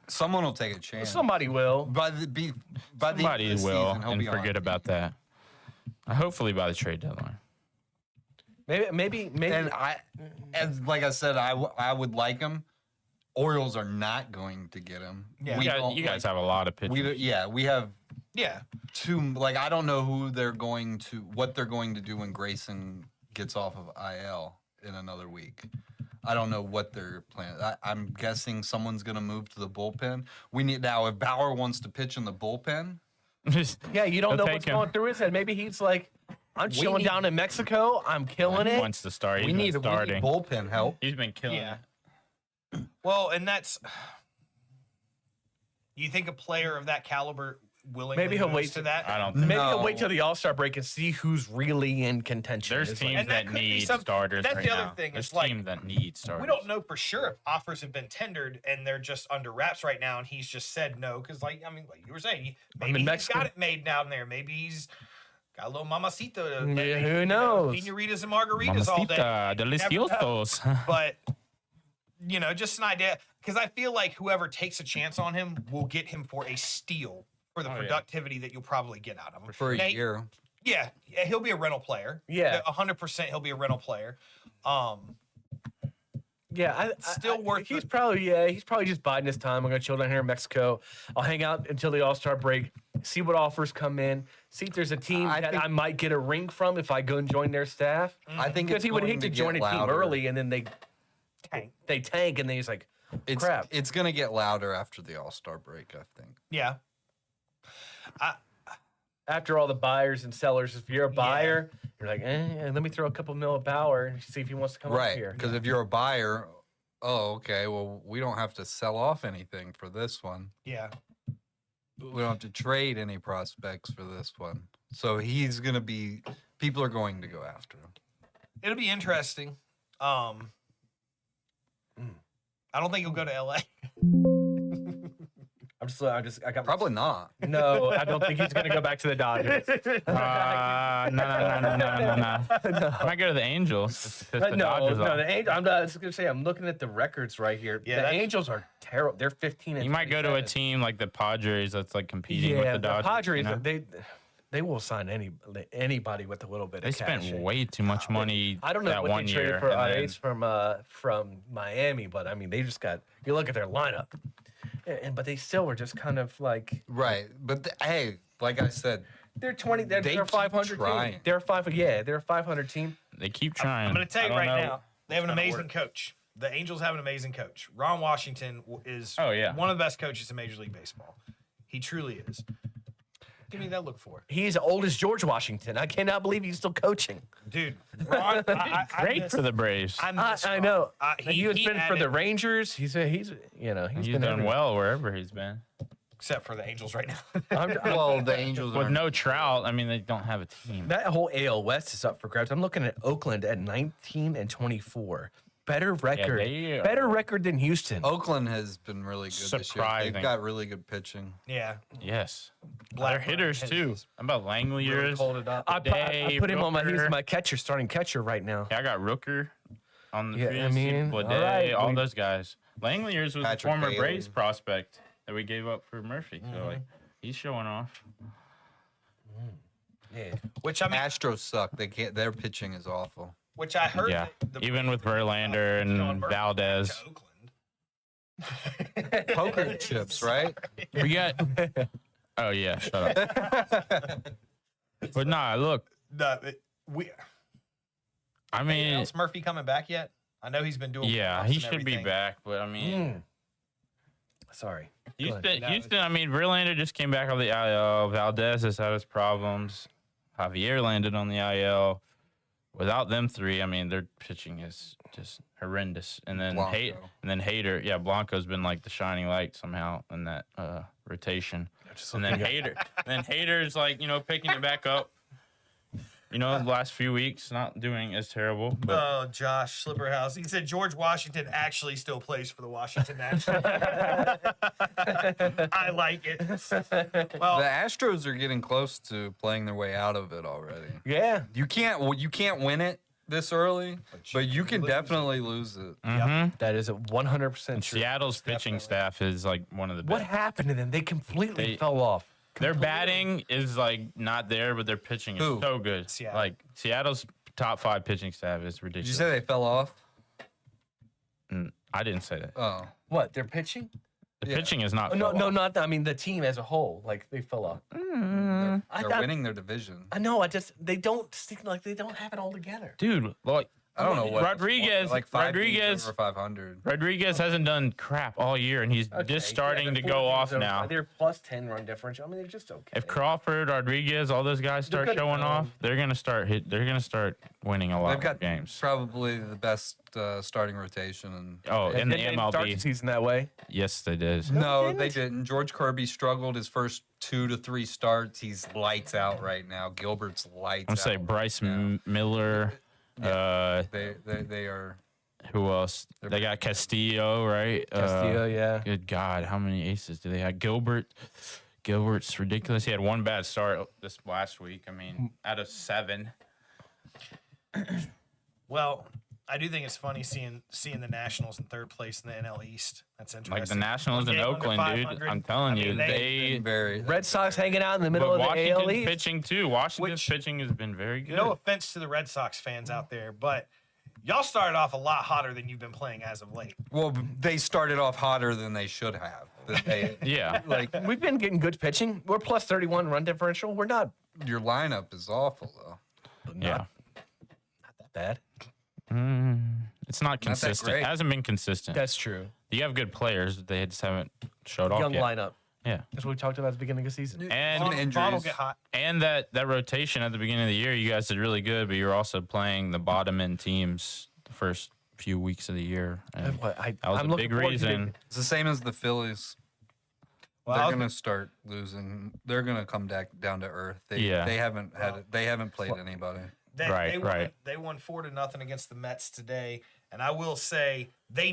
Someone will take a chance. Somebody will. By the end Somebody of the will season, he'll and be on forget our about team. that. Hopefully by the trade deadline. Maybe. And as like I said, I would like him. Orioles are not going to get him. Yeah. You guys have a lot of pitchers. We have Yeah. I don't know what they're going to do when Grayson gets off of IL in another week. I don't know what they're planning. I'm guessing someone's going to move to the bullpen. If Bauer wants to pitch in the bullpen, Yeah, you don't They'll know take what's him. going through his head. Maybe he's like, I'm chilling need- down in Mexico. I'm killing He it. wants to start. He's we been need starting. bullpen help. He's been killing Yeah. it. Well, and that's. You think a player of that caliber willingly Maybe he'll moves wait to that? I don't. Maybe No. he'll wait till the All Star break and see who's really in contention. There's It's like- teams And that that could be need some- starters that's right the other now. thing, There's it's like, teams that need starters. We don't know for sure if offers have been tendered and they're just under wraps right now, and he's just said no because, like you were saying, maybe in he's Mexico. got it made down there. Maybe he's got a little mamacita. Yeah, who knows? Senoritas and margaritas all day. Mamacita, You never know. deliciosos. But just an idea because I feel like whoever takes a chance on him will get him for a steal for the Oh, yeah. productivity that you'll probably get out of him For a Now, year. Yeah, he'll be a rental player. Yeah. 100%. He'll be a rental player. Yeah, Still worth He's it. probably just biding his time. I'm gonna chill down here in Mexico. I'll hang out until the All Star break, see what offers come in, see if there's a team I that think- I might get a ring from if I go and join their staff. I think Because it's he would going hate to get join a team louder. early and then Tank. they tank and then he's like, It's crap. It's going to get louder after the All-Star break, I think. Yeah. After all the buyers and sellers, if you're a buyer, you're like, let me throw a couple mil at Bauer and see if he wants to come up Right, here. because if you're a buyer, okay, well, we don't have to sell off anything for this one. Yeah. We don't have to trade any prospects for this one. So he's going to be, people are going to go after him. It'll be interesting. I don't think he'll go to LA. I got Probably not. no. I don't think he's gonna go back to the Dodgers. No. Might go to the Angels. Just piss the Dodgers off. The Angels. I'm not, I was gonna say I'm looking at the records right here. Yeah, the that's- Angels are terrible. They're 15. And You might go to a 27. team like the Padres that's like competing Yeah, with the Dodgers. Padres. you know? They will sign anybody with a little bit They of cash. spent way too much money I don't know that what one they year. traded for and then- Ace from Miami, but I mean they just got. You look at their lineup, but they still were just kind of like Right. But hey, like I said, they're 20. They're They a keep 500 trying. team. They're a 500 team. They keep trying. I'm going to tell I you don't right know. now, they have an gonna amazing work. coach. The Angels have an amazing coach. Ron Washington is Oh, yeah. one of the best coaches in Major League Baseball. He truly is. Give me that look for. He's old as George Washington. I cannot believe he's still coaching. Dude, Ron, I Great for the Braves. miss I Ron. know. He has been for the added- Rangers. He's He's been done everywhere. well wherever he's been. Except for the Angels right now. well, the Angels With are no Trout, I mean, they don't have a team. That whole AL West is up for grabs. I'm looking at Oakland at 19 and 24. Better record. they are- Better record than Houston. Oakland has been really good this year. Surprising. They've got really good pitching. Yeah. Yes. They're Blackburn hitters, too. hits. How about Langliers? I put him on my. He's Rooker. my starting catcher right now. Yeah, I got Rooker on the Yeah, free I agency, mean, Blade, all right, all we- those guys. Langliers was Patrick a former Bailey. Braves prospect that we gave up for Murphy. So, like, he's showing off. Yeah. Which I mean, Astros suck. They can't. Their pitching is awful. which I heard. Yeah, that the even with Braves are, Verlander Sean and Murphy Valdez. back to Oakland. Poker chips, right? We got. Oh, yeah, shut up. But nah, look, I mean, Is Murphy coming back yet? I know he's been doing. yeah, warm-ups he and should be everything. back. But I mean, Sorry. Go ahead. Houston, I mean, Verlander just came back on the IL. Valdez has had his problems. Javier landed on the IL. without them three, I mean, their pitching is just horrendous. And then Blanco. Hader, yeah, Blanco's been like the shining light somehow in that rotation. And then Hader's like, picking it back up. The last few weeks, not doing as terrible. But Oh, Josh Slipperhouse. He said George Washington actually still plays for the Washington Nationals. I like it. Well, The Astros are getting close to playing their way out of it already. Yeah. You can't win it this early, but you can definitely lose it. That is 100% true. Seattle's pitching staff is like one of the What best. happened to them? They completely They- fell off. Their batting is like not there, but their pitching is Who? so good. Seattle. Like Seattle's top 5 pitching staff is Did ridiculous. you say they fell off? I didn't say that. Oh, What? They're pitching? The yeah. pitching is not. Oh, no, fell no, off. not. I mean, the team as a whole. Like they fell off. they're thought- winning their division. I know. They don't seem like they don't have it all together. Dude. Like I don't know what Rodriguez. like 5 games Rodriguez. over 500. Rodriguez hasn't done crap all year, and he's just starting to go off now. They're plus 10 run differential. I mean, they're just okay. If Crawford, Rodriguez, all those guys start good, showing off, they're gonna start winning a lot They've of got games. probably the best starting rotation. And Oh, in the Didn't they start the MLB, season that way. yes, they did. no, they didn't. George Kirby struggled his first 2 to 3 starts. He's lights out right now. Gilbert's lights I'm out. saying Bryce now. Miller. They are. Who else? They got Castillo, right? Castillo, yeah. Good God, how many aces do they have? Gilbert's ridiculous. He had one bad start this last week. I mean, out of 7. well, I do think it's funny seeing the Nationals in third place in the NL East. That's interesting. Like the Nationals One in game under Oakland, dude. 500. I'm telling I you, mean, they. Very. Red Sox hanging out in the middle But of the AL Washington's East. pitching too. Washington's Which- pitching has been very good. No offense to the Red Sox fans out there, but y'all started off a lot hotter than you've been playing as of late. Well, they started off hotter than they should have. Yeah. Like We've been getting good pitching. We're plus 31 run differential. We're not your lineup is awful though. Yeah. that bad. It's not consistent. great. It hasn't been consistent. That's true. You have good players, but they just haven't showed off Young yet. lineup. Yeah. That's what we talked about at the beginning of the season. And Some Ball will injuries. get hot. and that rotation at the beginning of the year, you guys did really good, but you're also playing the bottom end teams the first few weeks of the year. And that was I'm a looking big forward to reason. It's the same as the Phillies. Well, They're gonna start losing. They're gonna come down to earth. They haven't had it. They haven't played anybody. Right. They won 4-0 against the Mets today, and I will say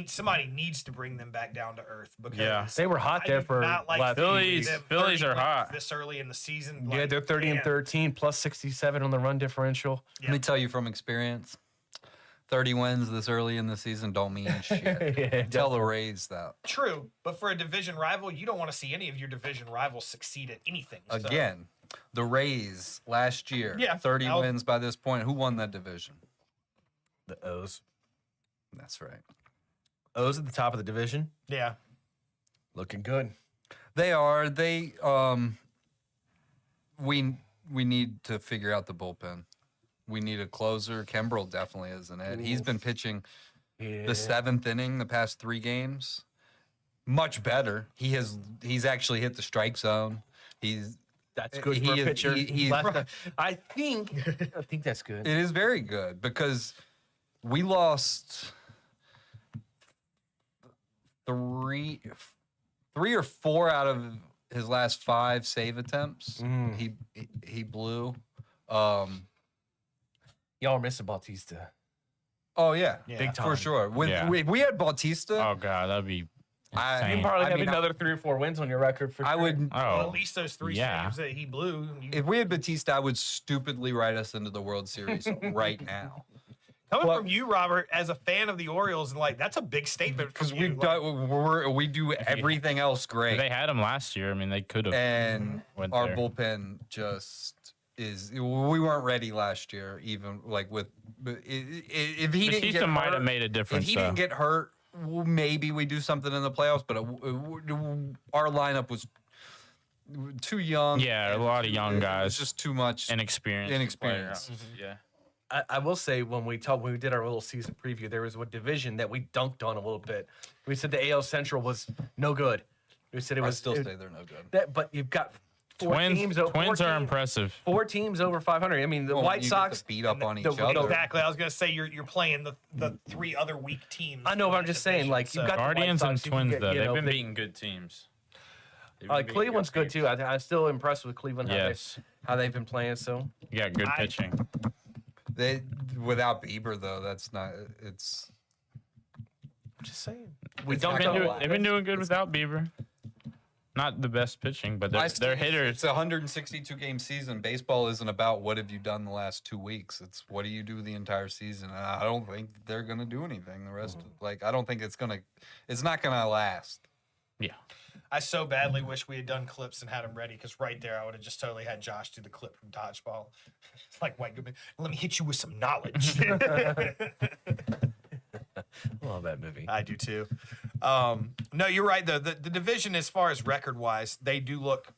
somebody needs to bring them back down to earth because Yeah. They were hot I there do for not like last few Phillies- them Phillies 30 are wins hot. this early in the season. Yeah, Like, they're 30 and man. 13 plus 67 on the run differential. Let me tell you from experience. 30 wins this early in the season don't mean shit. Yeah, Tell the Rays that. True, but for a division rival, you don't want to see any of your division rivals succeed at anything. So, Again, the Rays last year, Yeah, 30 I'll- wins by this point. Who won that division? The O's. That's right. O's at the top of the division. yeah. Looking good. They are. We need to figure out the bullpen. We need a closer. Kimbrel definitely isn't it. He's been pitching Yeah. the 7th inning the past 3 games. Much better. He's actually hit the strike zone. That's good he for a is- pitcher. he's- I think that's good. It is very good because we lost 3 or 4 out of his last 5 save attempts. He blew. Y'all are missing Bautista. Oh yeah, Big time. for sure. Yeah. If we had Bautista, Oh God, that'd be I- insane. You probably I have mean, another 3 or 4 wins on your record for I sure. would. Well, Oh, at least those 3 yeah. saves that he blew. If we had Batista, I would stupidly write us into the World Series right now Coming Well- from you, Robert, as a fan of the Orioles, and like that's a big statement because from we've you. Like, done we do everything else if great, they had him last year. I mean, they could have. and went our there. bullpen just is. We weren't ready last year, even like with. If he didn't Batista get might hurt, have made a if difference. he though. didn't get hurt, well, maybe we do something in the playoffs. But our lineup was too young. Yeah, a lot of young It guys. was just too much. inexperienced. Inexperience. player. Yeah. I will say when we did our little season preview, there was a division that we dunked on a little bit. We said the AL Central was no good. We said it I was still say they're no good. but you've got four teams. Twins are impressive. 4 teams over 500. I mean, the Well, White you get Sox to beat up on each the- other. Exactly. I was gonna say you're playing the 3 other weak teams. I know, in but I'm that just saying, division, like, you've got the White Guardians and Sox, you can Twins, get, though, you they've know, been they- beating good teams. They've been beating Cleveland's good teams. too. I'm still impressed with Cleveland. Yes. How they've been playing. So You got good pitching. They without Bieber though, that's not. It's I'm just saying. We don't They've been doing good without Bieber. Not the best pitching, but they're hitters. It's a 162 game season. Baseball isn't about what have you done the last 2 weeks. It's what do you do the entire season. And I don't think they're gonna do anything the rest. I don't think it's not gonna last. Yeah. I so badly wish we had done clips and had them ready because right there I would have just totally had Josh do the clip from Dodgeball. It's like White Goodman. Let me hit you with some knowledge. I love that movie. I do too. No, you're right though. The division, as far as record wise, they do look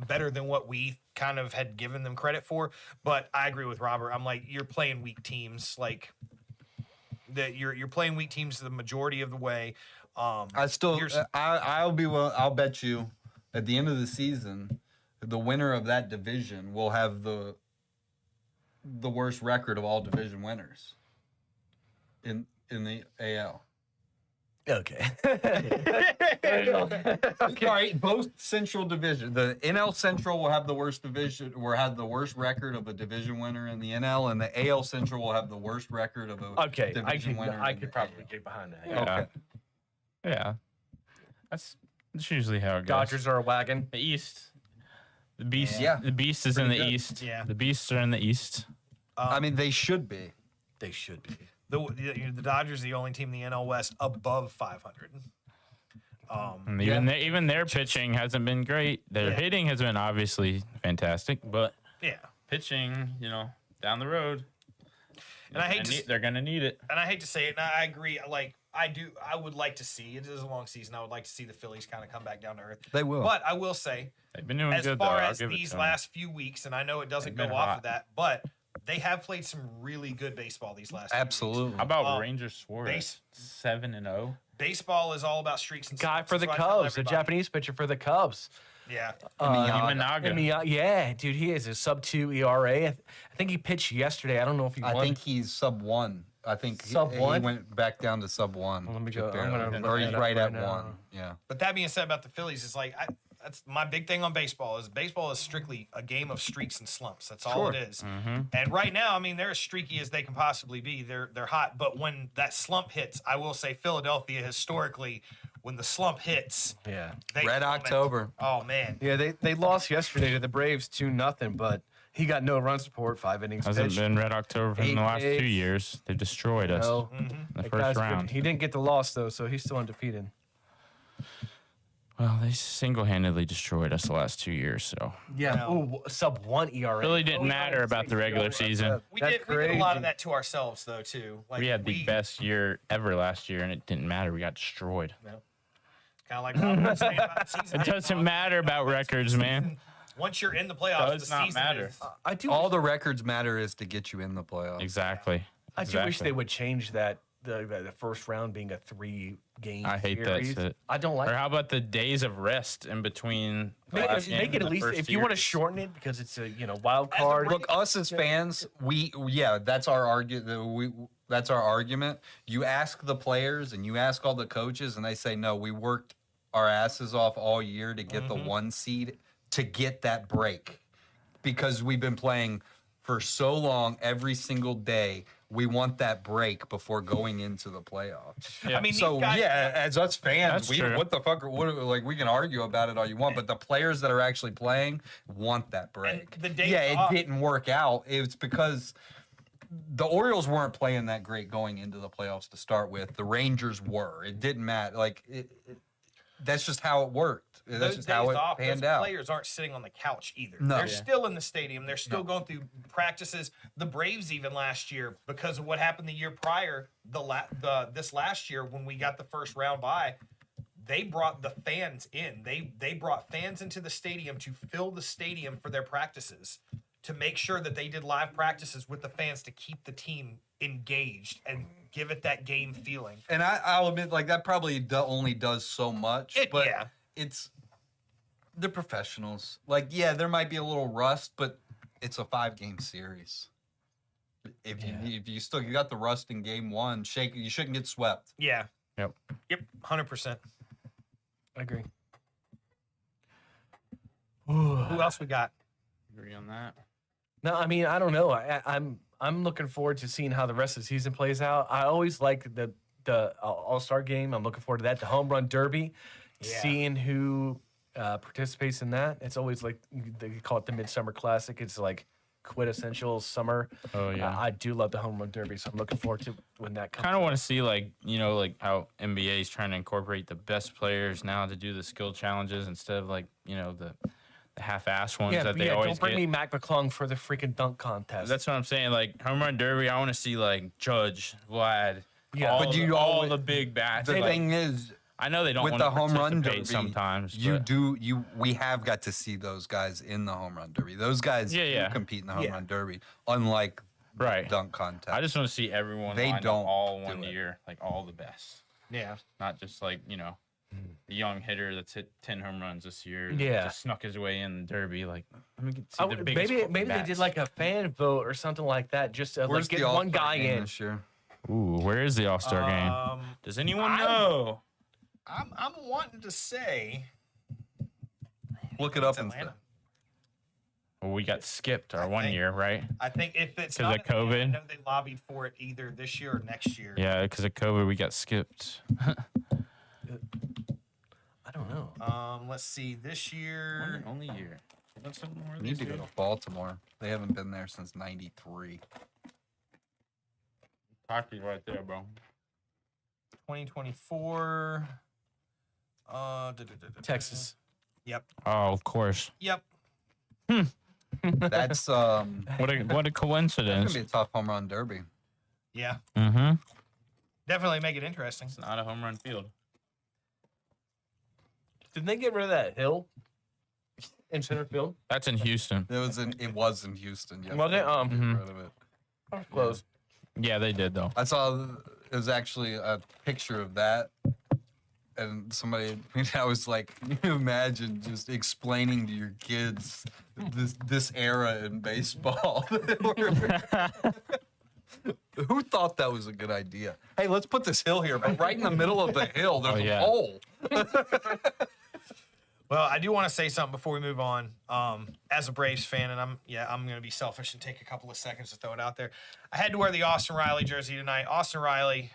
better than what we kind of had given them credit for. But I agree with Robert. I'm like, you're playing weak teams. Like that, you're playing weak teams the majority of the way. I'll bet you at the end of the season, the winner of that division will have the worst record of all division winners in the AL. Okay. Sorry, both Central Division. The NL Central will have the worst division, or have the worst record of a division winner in the NL, and the AL Central will have the worst record of a Okay. division winner. I in could the probably AL. get behind that. Yeah. Okay. Yeah. That's usually how it goes. Dodgers are a wagon. The East. The Beast. Yeah. The Beast is in the Pretty good. East. Yeah. The Beasts are in the East. I mean, they should be. They should be. The Dodgers are the only team in the NL West above 500. And even their pitching hasn't been great. Their Yeah. hitting has been obviously fantastic, but Yeah. pitching, down the road, And I hate to they're gonna need it. and I hate to say it, and I agree. Like I would like to see it is a long season. I would like to see the Phillies kind of come back down to earth. They will. But I will say, They've been doing as good far though. I'll as give it these to 'em. last few weeks, and I know it doesn't They've go been off hot. of that, but they have played some really good baseball these last few weeks. Absolutely. How about Um, Rangers Suarez? base- 7-0. Baseball is all about streaks and Guy slumps. for the That's what I tell Cubs, the everybody. Japanese pitcher for the Cubs. Yeah. Imanaga. Yeah, dude, he is a sub-2 ERA. I think he pitched yesterday. I don't know if he won. I think he's sub-1. I think Sub he one? went back down to sub-1. Let me just go- I'm barely. gonna Or look he's that up right right at now. 1. Yeah. But that being said about the Phillies, it's like that's my big thing on baseball is strictly a game of streaks and slumps. That's all it is. And right now, I mean, they're as streaky as they can possibly be. They're hot, but when that slump hits, I will say Philadelphia historically, when the slump hits, Yeah. they Red plummet. October. Oh man. Yeah, they lost yesterday to the Braves 2-0, but he got no run support, 5 innings Hasn't pitched. been Red October in the last 2 8-8. years. They destroyed us No. in the That first guy's good. round. He didn't get the loss though, so he's still undefeated. Well, they single-handedly destroyed us the last 2 years. So Yeah. No. Ooh, sub-1 ERA. really didn't matter about the regular season. We That's did a lot of crazy. that to ourselves though too. Like We had the best year ever last year, and it didn't matter. We got destroyed. kind of like Rob was saying about the season. It doesn't matter about records, man. Once you're in the playoffs, Does the not season matter. is- I do. All the records matter is to get you in the playoffs. Exactly. I do wish Exactly. they would change that. The first round being a 3-game. I hate that series. shit. I don't like. Or how about the days of rest in between? the Make last it, game make it and at the least first if you want to series? shorten it because it's a wild As a card. reg- Look, us as fans, that's our that's our argument. You ask the players and you ask all the coaches, and they say no. We worked our asses off all year to get the 1 seed to get that break because we've been playing for so long every single day. We want that break before going into the playoffs. Yeah. I mean, So these guys, as us fans, That's true. what the fuck? We can argue about it all you want, but the players that are actually playing want that break. the days yeah, it off- didn't work out. It's because the Orioles weren't playing that great going into the playoffs to start with. The Rangers were. It didn't matter. That's just how it worked. That's those just days how it off, panned those out. players aren't sitting on the couch either. No. They're Yeah. still in the stadium. They're still going through practices. The Braves even last year, because of what happened the year prior, this last year when we got the first round bye, they brought the fans in. They brought fans into the stadium to fill the stadium for their practices, to make sure that they did live practices with the fans to keep the team engaged and give it that game feeling. And I'll admit, that probably only does so much. It- but yeah. it's They're professionals. Like, yeah, there might be a little rust, but it's a 5-game series. If you got the rust in game 1, you shouldn't get swept. Yeah. Yep. Yep. 100%. I agree. Who else we got? Agree on that. No, I mean, I don't know. I'm looking forward to seeing how the rest of the season plays out. I always like the All-Star game. I'm looking forward to that. The home run derby, seeing who participates in that. It's always like they call it the Midsummer Classic. It's like quintessential summer. Oh yeah. I do love the home run derby, so I'm looking forward to when that comes. Kind of want to see like how NBA is trying to incorporate the best players now to do the skill challenges instead of like the half-ass ones that they always don't bring get. me Mac McClung for the freaking dunk contest. That's what I'm saying. Like home run derby, I want to see like Judge, Vlad. Yeah, all but the, you all always- the big bats. The like, thing is, I know they don't with want the to home run participate derby, sometimes. you but do. We have got to see those guys in the home run derby. Those guys Yeah. do compete in the home Yeah. run derby, unlike the Right. dunk contest. I just want to see everyone They lined up don't all do one it. year, like all the best, Yeah. not just like the young hitter that's hit 10 home runs this year. Yeah. just snuck his way in the derby. Like let me see I the would- biggest maybe fucking they did bats. like a fan vote or something like that, just to Where's like get the one All-Star guy game in. this year? Ooh, where is the All-Star game? Does anyone know? I'm wanting to say Look it up it's Atlanta. Well, we got skipped our one think- year, right? I think if it's 'Cause not of Atlanta, I COVID? know they lobbied for it either this year or next year. Yeah, because of COVID, we got skipped. I don't know. Let's see. This year, Only year. What's some more Need to go to Baltimore. They haven't been there since '93. Hockey right there, bro. 2024. Texas. Yep. Oh, of course. Yep. That's What a gonna coincidence. be a tough home run derby. Yeah. Mm-hmm. Definitely make it interesting. It's not a home run field. Did they get rid of that hill in center field? That's in Houston. It was in Houston. Yeah, Was it? Rid of it. Close. Yeah, they did though. I saw it was actually a picture of that, and somebody I was like, can you imagine just explaining to your kids this era in baseball? Who thought that was a good idea? Hey, let's put this hill here, but right in the middle of the hill, there's yeah. a hole. Well, I do want to say something before we move on. As a Braves fan, and I'm going to be selfish and take a couple of seconds to throw it out there. I had to wear the Austin Riley jersey tonight. Austin Riley,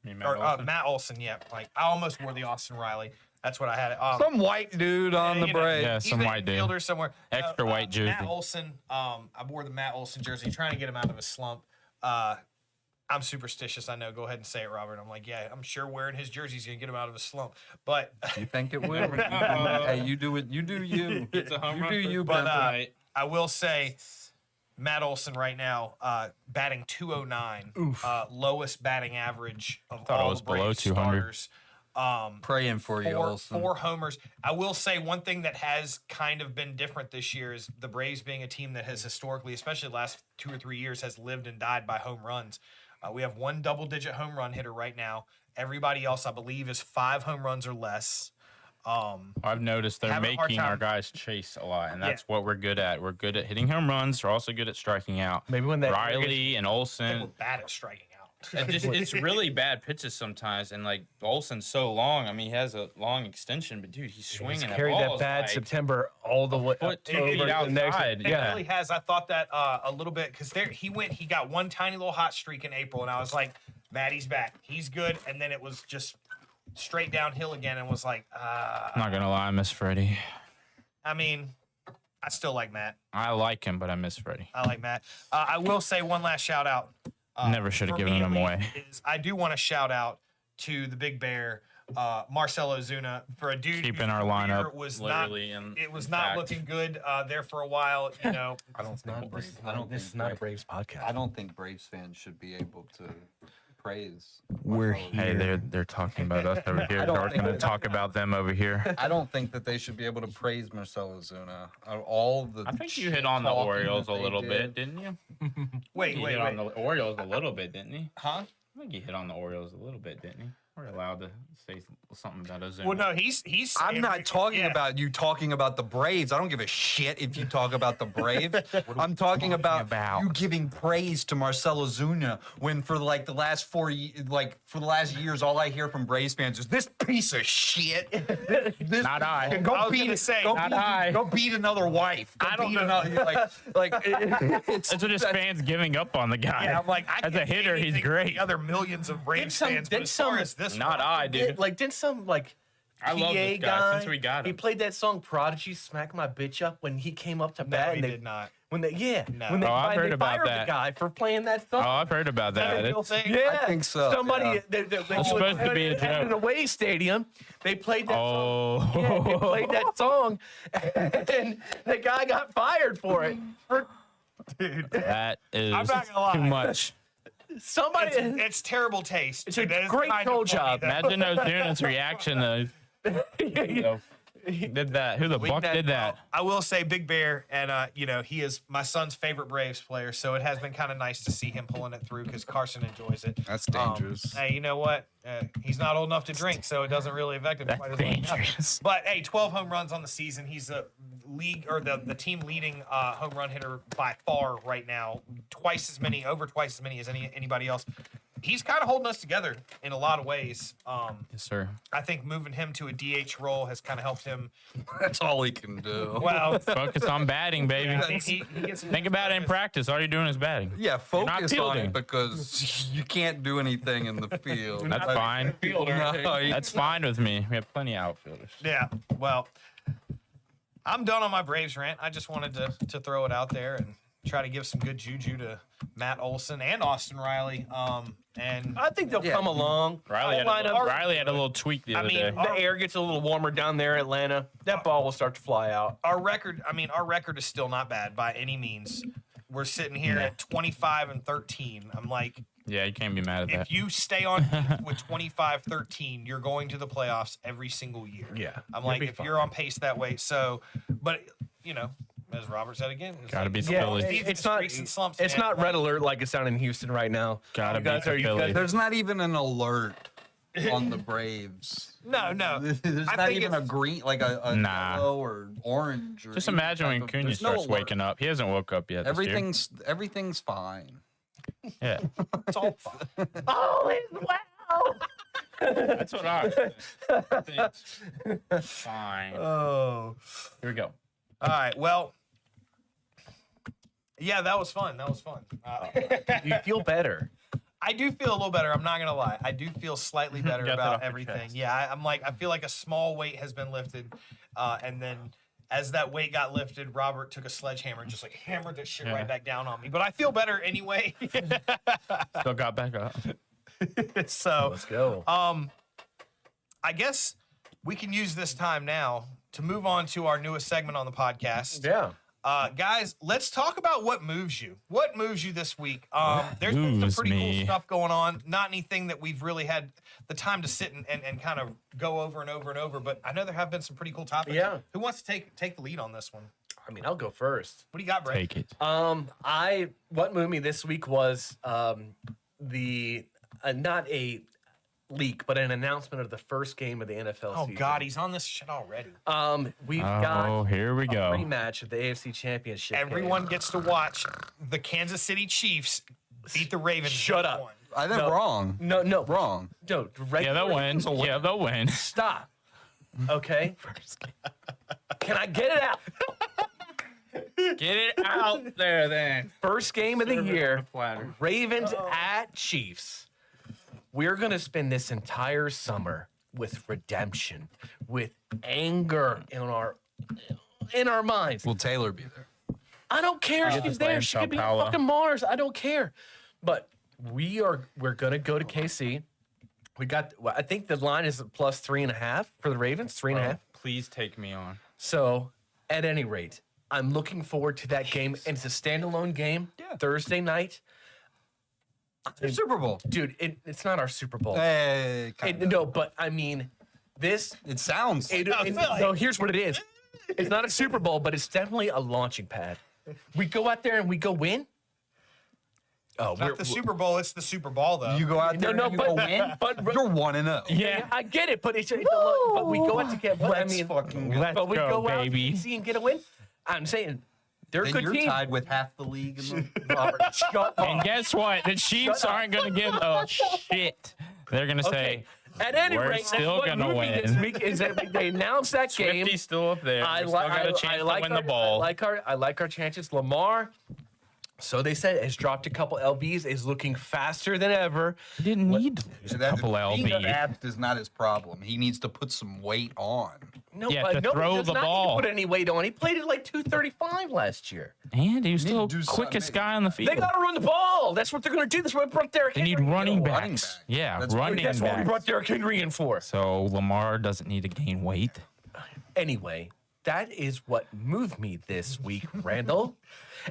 Matt Olson. Yeah, like I almost wore the Austin Riley. That's what I had. Some white dude on the you know, break. Yeah, some even white dude. fielder somewhere. Extra white jersey. Matt Olson. I wore the Matt Olson jersey, trying to get him out of his slump. I'm superstitious. I know. Go ahead and say it, Robert. I'm like, yeah, I'm sure wearing his jersey is gonna get him out of his slump. But You think it will? Hey, you do it. You do you. It's a home You run do for you, but Ben. tonight. I will say, Matt Olson right now batting 209, lowest batting average of thought it all was below Braves 200. starters. Praying for you, Olsen. 4 homers. I will say one thing that has kind of been different this year is the Braves being a team that has historically, especially the last 2 or 3 years, has lived and died by home runs. We have one double-digit home run hitter right now. Everybody else, I believe, is 5 home runs or less. I've noticed they're having a hard making our time. guys chase a lot, and that's what we're good at. We're good at hitting home runs. We're also good at striking out. Maybe when that Riley and I think Olsen. we're bad at striking out. It's really bad pitches sometimes, and like Olsen's so long. I mean, he has a long extension, but dude, he's swinging at carried that balls bad like September all the way foot, 2 over feet the next. outside. It Yeah. really has. I thought that a little bit because he got one tiny little hot streak in April, and I was like, Maddie's back. He's good. And then it was just straight downhill again and was like, I'm not gonna lie, I miss Freddie. I mean, I still like Matt. I like him, but I miss Freddie. I like Matt. I will say one last shout out. Never should have for given me, him at away. least, is I do want to shout out to the Big Bear, Marcelo Zuna, for a dude Keeping whose our career lineup was literally not. in- It was in not fact. looking good there for a while. You know, I don't think Braves. This is not a Braves podcast. I don't think Braves fans should be able to praise. We're Marcelo. Hey, they're talking about us over here. don't We're think gonna that- talk about them over here. I don't think that they should be able to praise Marcelo Zuna. All the I think you shit hit on the talking Orioles that a they little did. bit, didn't you? wait, He wait, hit on wait. the Orioles a little bit, didn't he? Huh? I think he hit on the Orioles a little bit, didn't he? We're allowed to say something about Ozuna. Well, no, he's. I'm not talking yeah. about you talking about the Braves. I don't give a shit if you talk about the Braves. I'm talking about you giving praise to Marcell Ozuna when for like the last for the last years, all I hear from Braves fans is this piece of shit. This, Not I. I was gonna say, not I. Go beat another wife. Go I don't beat know. another it's That's what his fans giving up on the guy. Yeah, I'm like, I as can't a say hitter, he's anything for great. The other millions of Braves fans, but as far as this, Not one, I, dude. Didn't some I love PA this guy since we got He him. played that song "Prodigy," "Smack My Bitch Up" when he came up to No, bat. he and they, did not. When they No. when they, Oh, I've heard they about fired that. the guy for playing that song. Oh, I've heard about Is that that. a real It's, thing? Yeah, I think so, Somebody, yeah. they It's supposed to be a at an joke. away stadium. They played that song. oh. Yeah, they played that song, and the guy got fired for it. For That is I'm not gonna lie. too much. somebody, It's terrible taste. It's a It is great kind of troll funny, job. though. Imagine Ozuna's reaction though. Did that? Who the fuck did that? I will say Big Bear, and he is my son's favorite Braves player, so it has been kind of nice to see him pulling it through because Carson enjoys it. That's dangerous. Hey, you know what? He's not old enough to drink, so it doesn't really affect him quite as much. Dangerous. But hey, 12 home runs on the season. He's a league or the team leading home run hitter by far right now. Over twice as many as anybody else. He's kind of holding us together in a lot of ways. Yes, sir. I think moving him to a DH role has kind of helped him. That's all he can do. Well, Focus on batting, baby. I think he gets Think about it in practice. All you're doing is batting. Yeah, not focus on fielding. it because you can't do anything in the field. That's fine. No, That's fine with me. We have plenty of outfielders. Yeah, well, I'm done on my Braves rant. I just wanted to throw it out there and try to give some good juju to Matt Olson and Austin Riley. And I think they'll come along. Riley had a little tweak the other day. The air gets a little warmer down there in Atlanta. That ball will start to fly out. our record is still not bad by any means. We're sitting here at 25-13. I'm like, Yeah, you can't be mad at that. if you stay on pace with 25-13, you're going to the playoffs every single year. Yeah, I'm you'll like, be if fine. you're on pace that way, so, but as Robert said again, it's Gotta like, be it's the Phillies. these It's not. streaks and slumps, It's man. not red alert like it's down in Houston right now. Gotta You be guys the are- you guys- Phillies. There's not even an alert on the Braves. No. There's I not think even a it's- green, like a Nah. yellow or orange. Or Just any imagine when type of- Cunha there's no starts alert. waking up. He hasn't woke up yet. this year. Everything's fine. Yeah. It's all fine. All is well. That's what I think. Fine. Oh. Here we go. All right. Well. Yeah, that was fun. You feel better. I do feel a little better. I'm not gonna lie. I do feel slightly better Got that about off your everything. chest. Yeah, I feel like a small weight has been lifted, and then as that weight got lifted, Robert took a sledgehammer and just like hammered that shit Yeah. right back down on me. But I feel better anyway. Still got back up. So Let's go. I guess we can use this time now to move on to our newest segment on the podcast. Yeah. Guys, let's talk about what moves you. What moves you this week? There's been some moves pretty me? cool stuff going on. Not anything that we've really had the time to sit and kind of go over and over and over, but I know there have been some pretty cool topics. Yeah. Who wants to take the lead on this one? I mean, I'll go first. What do you got, Brett? Take it. What moved me this week was not a leak, but an announcement of the first game of the NFL Oh, season. God, he's on this shit already. We've Oh, got here we a go. rematch of the AFC Championship. Everyone game. gets to watch the Kansas City Chiefs beat the Ravens. Shut up. 1. I think No. wrong. No, Wrong. no. Yeah, they'll win. Yeah, they'll win. Stop. Okay. Can I get it out? Get it out there, then. First game of the Serve it on year. a platter. Ravens at Chiefs. We're going to spend this entire summer with redemption, with anger in our minds. Will Taylor be there? I don't care if Get she's this there. land, She Sao could be on Paulo. fucking Mars. I don't care. But we're going to go to KC. I think the line is plus 3.5 for the Ravens, 3.5. Please take me on. So, at any rate, I'm looking forward to that game. And it's a standalone game, Thursday night. It's Super Bowl. Dude, it's not our Super Bowl. Hey, No, but I mean, this. it sounds. No, here's what it is. It's not a Super Bowl, but it's definitely a launching pad. We go out there and we go win. Oh, Not the Super Bowl. It's the Super Bowl, though. You go out there No, and you but- go win, but- you're 1-0. Yeah, I get it, but but we go out to get. But I mean, Let's but we go, go out baby. to see and get a win. I'm saying they're a Then good you're team. tied with half the league. In the, Robert, shut And up. guess what? The Chiefs aren't going to give a shit. They're going to Okay. say, At any we're rate, still what gonna moved me this win. week is that they announced that game. Swifty's still up there. We still got a chance to win the ball. I like our chances. Lamar, so they said, has dropped a couple LBs, is looking faster than ever. Didn't need to lose a couple being LB. fast is not his problem. He needs to put some weight on. No, Yeah, to no, throw he does the not need to ball. put any weight on. He played at like 235 last year. And he was Need still to do quickest something. guy on the field. They got to run the ball. That's what they're going to do. That's what brought Derrick They Henry need in. running backs. running back. Yeah, That's what- running That's what we backs. brought Derrick Henry in for. So Lamar doesn't need to gain weight. Anyway, that is what moved me this week, Randall.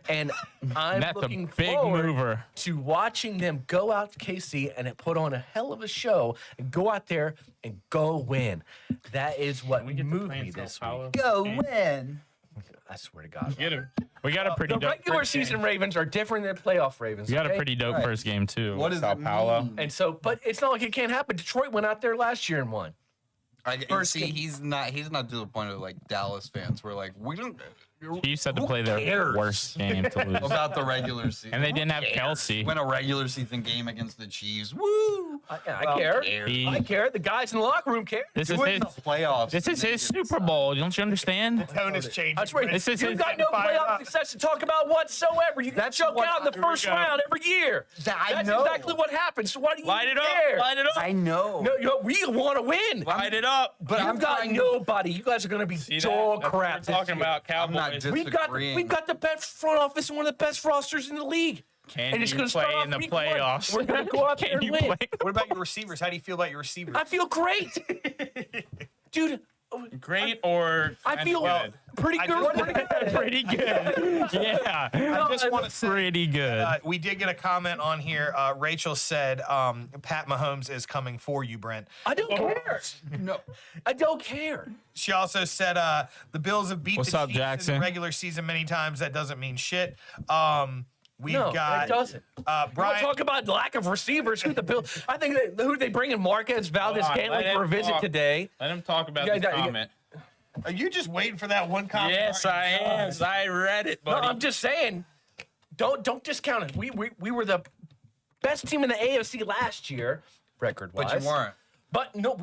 And I'm That's a looking big forward mover. to watching them go out to KC and put on a hell of a show and go out there and go win. That is what moved me this week. Go win. I swear to God. We got a pretty The dope regular first season game. Ravens are different than playoff Ravens. We got a okay? pretty dope Right. first game too. What with does Sao it Paulo. mean? And so, but it's not like it can't happen. Detroit went out there last year and won. See, he's not to the point of like Dallas fans. We're like, we don't. Chiefs had to Who play their cares? worst game to lose. About the regular season. And they didn't have Who cares? Kelsey. Win a regular season game against the Chiefs. Woo! I Well, care. cares? He- I care. The guys in the locker room care. This Do is it his. in the playoffs. This is and his then get Super Bowl. Don't you understand? Tone is changing. That's right. This is You've his- got no Fire playoff up. success to talk about whatsoever. You got choke what- out in the Here we first go. round every year. I That's know. exactly what happens. So why do you Light it up. care? Light it up. I know. No, we want to win. Light it up. but You've I'm got trying nobody. You guys are going to be See that? dog That's what crap. we're this talking year. about I'm not Cowboys. dis- We've got disagreeing. the best front office and one of the best rosters in the league. Can and it's you gonna start play off in the week one. playoffs? We're going to go out there Can and you win. play? What about your receivers? How do you feel about your receivers? I feel great, dude. Great or I feel pretty I good. just- pretty good? Yeah, I just want to say, pretty good. we did get a comment on here. Rachel said, Pat Mahomes is coming for you, Brent. I don't care. No. I don't care. She also said, the Bills have beat What's the up, Chiefs in Jackson? the regular season many times. That doesn't mean shit. We've No, got it doesn't. Brian. Talk about lack of receivers. Who the Bill? I think who they bring in Marquez Valdez Hold on, Scantling let for a him visit talk. today. Let him talk about Yeah, this yeah, comment. Are you just waiting for that one comment? Yes, I am. I read it, No, buddy. I'm just saying. Don't discount it. We were the best team in the AFC last year, record wise. But you weren't. But no,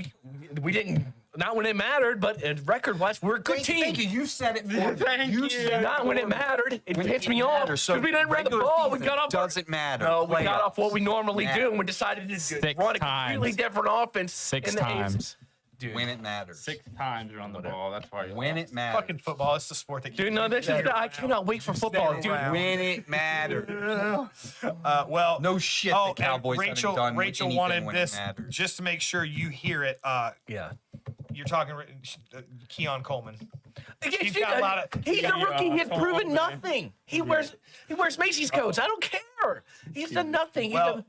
we didn't. Not when it mattered. But record wise, we're a good team. Thank you. You said it for me. Thank you. said it Not when it mattered. It pissed me off because So we didn't run the regular ball. We season got off. Doesn't matter. No, we got Playoffs. off what we normally Matter. do, and we decided to Six run a completely times. different offense. Six in the AFC. times. Dude. When it matters. 6 times you're on the ball. That's why you're When lost. it matters. Fucking football. It's the sport that. Dude, no, this is. I cannot wait for football, dude. around. When it matters. Well, No shit. oh, the and Cowboys Rachel, haven't done Rachel anything wanted when this it matters. just to make sure you hear it. Yeah. You're talking Keon Coleman. He's got a lot of- He's a rookie. He's come proven on, man. nothing. He wears Macy's coats. I don't care. He's done nothing. He's Well,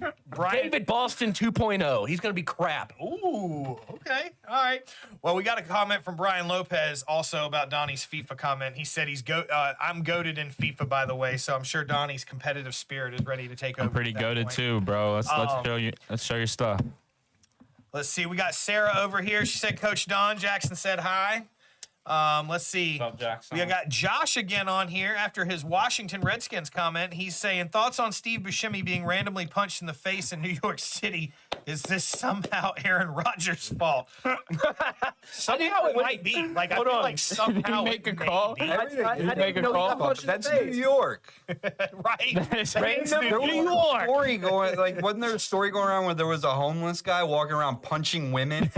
a Brian. David Boston 2.0. He's gonna be crap. Ooh, okay. All right. Well, we got a comment from Brian Lopez also about Donnie's FIFA comment. He said I'm goated in FIFA, by the way, so I'm sure Donnie's competitive spirit is ready to take over. I'm pretty at that goated point. too, bro. Let's show you. Let's show your stuff. Let's see. We got Sarah over here. She said, Coach Don. Jackson said hi. Let's see. What's up, Jackson? We got Josh again on here after his Washington Redskins comment. He's saying, thoughts on Steve Buscemi being randomly punched in the face in New York City. Is this somehow Aaron Rodgers' fault? Somehow it might be. Like, I Hold feel on. like somehow make a it may call? be. I make didn't a know he call? got punched in the That's face. New York. Right? It's There was New a York. story going, like, wasn't there a story going around where there was a homeless guy walking around punching women?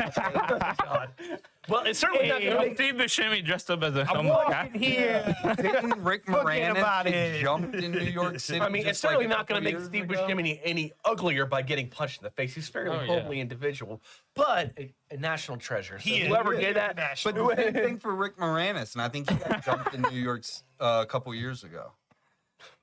Well, it's certainly not gonna make. Steve Buscemi dressed up as a I'm homeless guy. walking here. Didn't Rick Forget about Moranis it. get jumped in New York City? I mean, it's just like certainly a not going to couple make Steve years ago? Buscemi any uglier by getting punched in the face. He's a fairly Oh, yeah. homely individual, but a national treasure. So He is. whoever He did is that, national. But the same thing for Rick Moranis, and I think he got jumped in New York a couple years ago.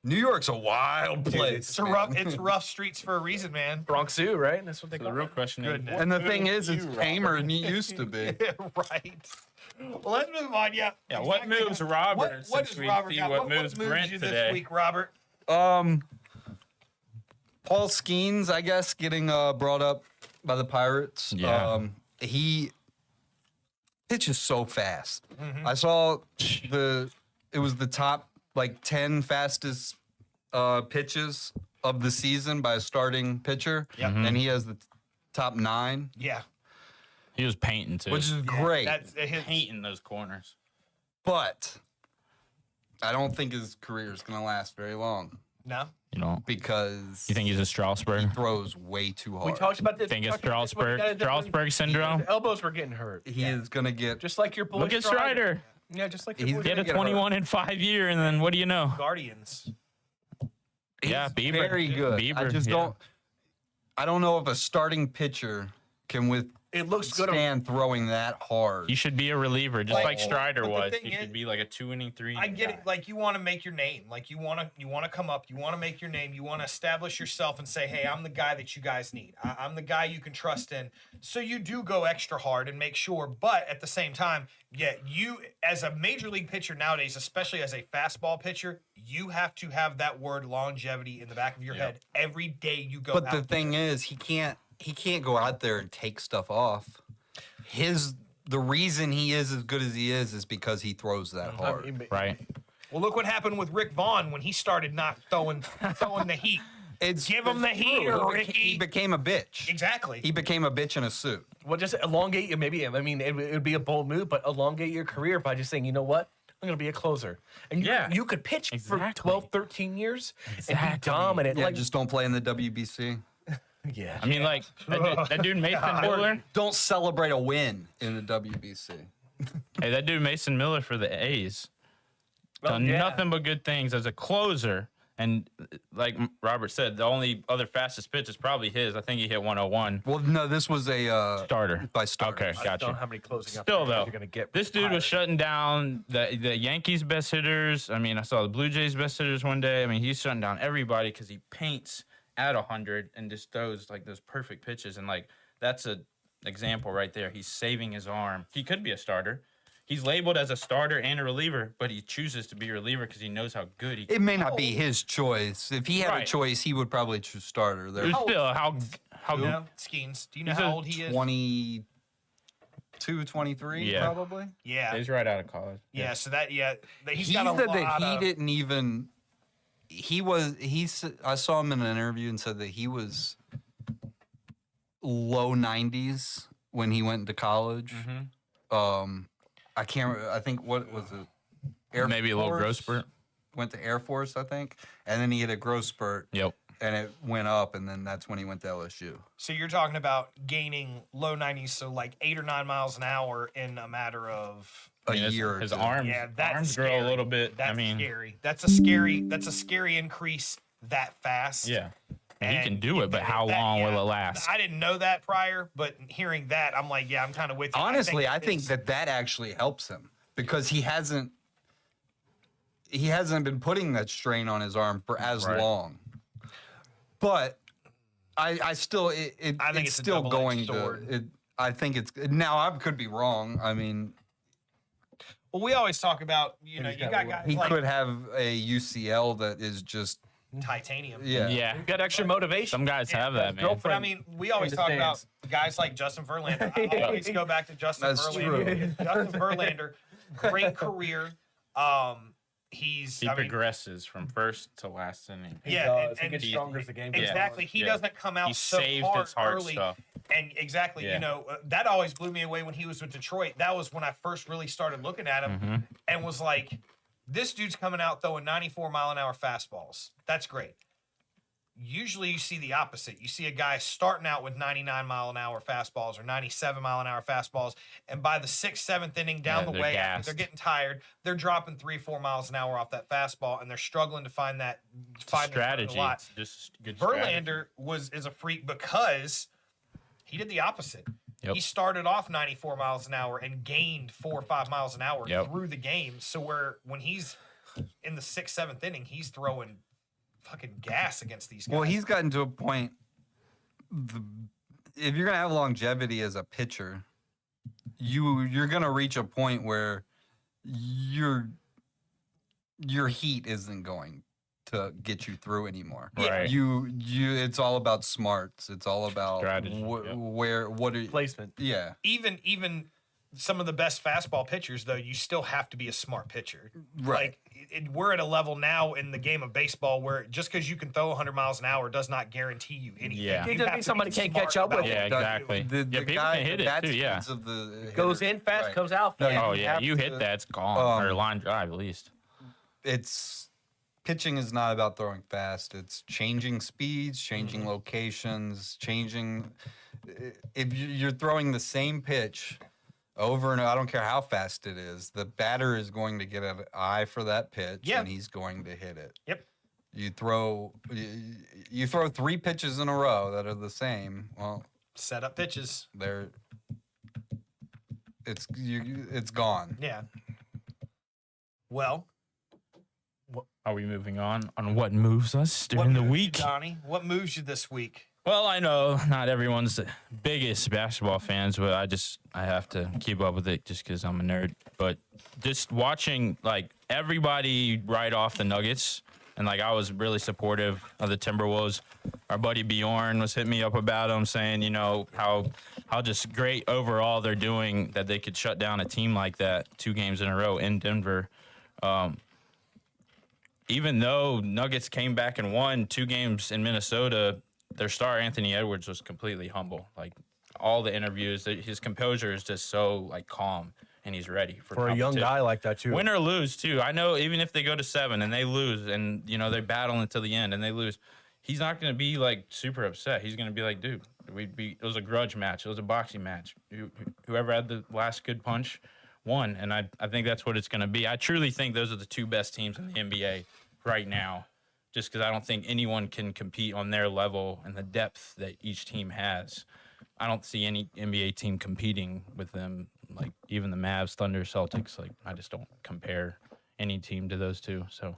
New York's a wild place. It's rough streets for a reason, man. Bronx Zoo, right? That's what they So call the it. real question is, Goodness. And the thing is, it's tamer than it used to be. Right. Well, let's move on. Yeah. yeah, what moves Robert? What since does we Robert see got? what moves moves Brent you today? this week, Robert? Paul Skeens, I guess, getting brought up by the Pirates. Yeah. He pitches so fast. Mm-hmm. I saw it was the top 10 fastest pitches of the season by a starting pitcher, and he has the top 9, Yeah. He was painting too. which is great. That's his, painting those corners. But I don't think his career is going to last very long no. You know. because You think he's a Strasburg? throws way too hard. We talked about this. Think we it's talked about this when we got into Strasburg syndrome? His elbows were getting hurt. He is going to get Just like your boy Look at Strider. Yeah, just like your He's boy. Get a gonna get hurt. 21 in 5 year, and then what do you know? Guardians. Yeah, He's Bieber. very good. I Bieber, just yeah. don't know if a starting pitcher can It looks good on withstand throwing that hard. He should be a reliever, just like Strider but the was. thing He is- should be like a 2-inning, 3-inning I get guy. it. Like you want to make your name. Like you want to come up. You want to make your name. You want to establish yourself and say, "Hey, I'm the guy that you guys need. I'm the guy you can trust in." So you do go extra hard and make sure. But at the same time, yeah, you as a major league pitcher nowadays, especially as a fastball pitcher, you have to have that word longevity in the back of your head every day you go. But out the there. thing is, he can't go out there and take stuff off. The reason he is as good as he is because he throws that hard. Right. Well, look what happened with Rick Vaughn when he started not throwing the heat. Give him the heat, true. Ricky. He became a bitch. Exactly. He became a bitch in a suit. Well, just elongate you. Maybe I mean it would be a bold move, but elongate your career by just saying, you know what, I'm gonna be a closer, and you could pitch for Exactly. 12, 13 years and be Exactly. dominant. Yeah, like just don't play in the WBC. yeah, I mean, like, that dude Mason Miller. Don't celebrate a win in the WBC. Hey, that dude Mason Miller for the A's. Done yeah. nothing but good things as a closer. And like Robert said, the only other fastest pitch is probably his. I think he hit 101. Well, no, this was a Starter. by starter. Okay, I gotcha. don't know how many closing up Still games though, you're gonna get. this dude was Pirates. shutting down the Yankees' best hitters. I mean, I saw the Blue Jays' best hitters one day. I mean, he's shutting down everybody because he paints at 100 and just throws like those perfect pitches. And like that's a example right there. He's saving his arm. He could be a starter. He's labeled as a starter and a reliever, but he chooses to be a reliever because he knows how good he. It may not be his choice. If he had a Right. choice, he would probably choose starter. There, Still, how You know, Skeens. Do you know He's how a old he is? 22, 23, Yeah. probably. Yeah. he's right out of college. Yeah. So he's He got a said lot that he of, didn't even. I saw him in an interview and said that he was low 90s when he went into college. I can't. I think what was it? Air Maybe a little Force? growth spurt. Went to Air Force, I think, and then he had a growth spurt, Yep. and it went up, and then that's when he went to LSU. So you're talking about gaining low 90s, so like 8 or 9 miles an hour in a matter of. A year. or His two. arms, Yeah, that's arms scary. grow a little bit. That's I mean, scary. That's a scary increase that fast. yeah. And he And can do it, but how that- long yeah. will it last? I didn't know that prior, but hearing that, I'm like, yeah, I'm kind of with you. Honestly, I think it's- that actually helps him because he hasn't been putting that strain on his arm for as Right. long. But I still I think it's it's a still double-edged going sword. to. I think it's now. I could be wrong. I mean, Well, we always talk about, you know, you got guys he like could have a UCL that is just titanium. yeah. Yeah. got extra motivation. Some guys have that, man. But I mean, we always the talk about stands. guys like Justin Verlander. I always go back to Justin That's Verlander. true. Justin Verlander, great career. He progresses from first to last inning. Yeah, does. and He gets stronger as the game goes on. exactly. He Yeah. doesn't come out He so saved hard his heart early. stuff. And exactly, Yeah. you know, that always blew me away when he was with Detroit. That was when I first really started looking at him Mm-hmm. and was like, this dude's coming out throwing 94-mile-an-hour fastballs. That's great. Usually you see the opposite. You see a guy starting out with 99-mile-an-hour fastballs or 97-mile-an-hour fastballs, and by the 6th, 7th inning down Yeah, the they're way, gassed. they're getting tired. They're dropping 3-4 miles an hour off that fastball, and they're struggling to find that Strategy. a lot. It's just good strategy. Verlander is a freak because he did the opposite. Yep. He started off 94 miles an hour and gained 4 or 5 miles an hour Yep. through the game. So when he's in the 6th, 7th inning, he's throwing fucking gas against these guys. Well, he's gotten to a point. If you're gonna have longevity as a pitcher, you're gonna reach a point where your heat isn't going to get you through anymore. Right. You it's all about smarts. It's all about Strategy, yep. what are you, Placement. yeah. Even some of the best fastball pitchers, though, you still have to be a smart pitcher. Right. Like, we're at a level now in the game of baseball where just because you can throw 100 miles an hour does not guarantee you anything. Yeah. You It doesn't have mean to somebody be can't smart catch up with about you. Yeah, exactly. The people guy, can hit the it bat too. Yeah. speeds of the Goes hitter- in fast, right. comes out No, fast. Oh you yeah, have you to- hit that, it's gone. Or line drive at least. It's pitching is not about throwing fast. It's changing speeds, changing locations, changing. If you're throwing the same pitch over and I don't care how fast it is, the batter is going to get an eye for that pitch, Yeah. and he's going to hit it. Yep. You throw 3 pitches in a row that are the same. Well, Set up pitches. it's gone. Yeah. Well, Are we moving on what moves us what during the moves you, week? Donnie? What moves you this week? Well, I know not everyone's the biggest basketball fans, but I have to keep up with it just because I'm a nerd. But just watching like everybody write off the Nuggets, and like I was really supportive of the Timberwolves. Our buddy Bjorn was hitting me up about them, saying how just great overall they're doing that they could shut down a team like that 2 games in a row in Denver. Even though Nuggets came back and won 2 games in Minnesota, their star Anthony Edwards was completely humble. Like all the interviews, his composure is just so like calm, and he's ready For a young competition. guy like that, too. Win or lose too. I know even if they go to 7 and they lose, and they battle until the end and they lose, he's not going to be like super upset. He's going to be like, dude, it was a grudge match. It was a boxing match. Whoever had the last good punch won, and I think that's what it's going to be. I truly think those are the 2 best teams in the NBA right now, just because I don't think anyone can compete on their level and the depth that each team has. I don't see any NBA team competing with them, like even the Mavs, Thunder, Celtics. Like I just don't compare any team to those 2. So,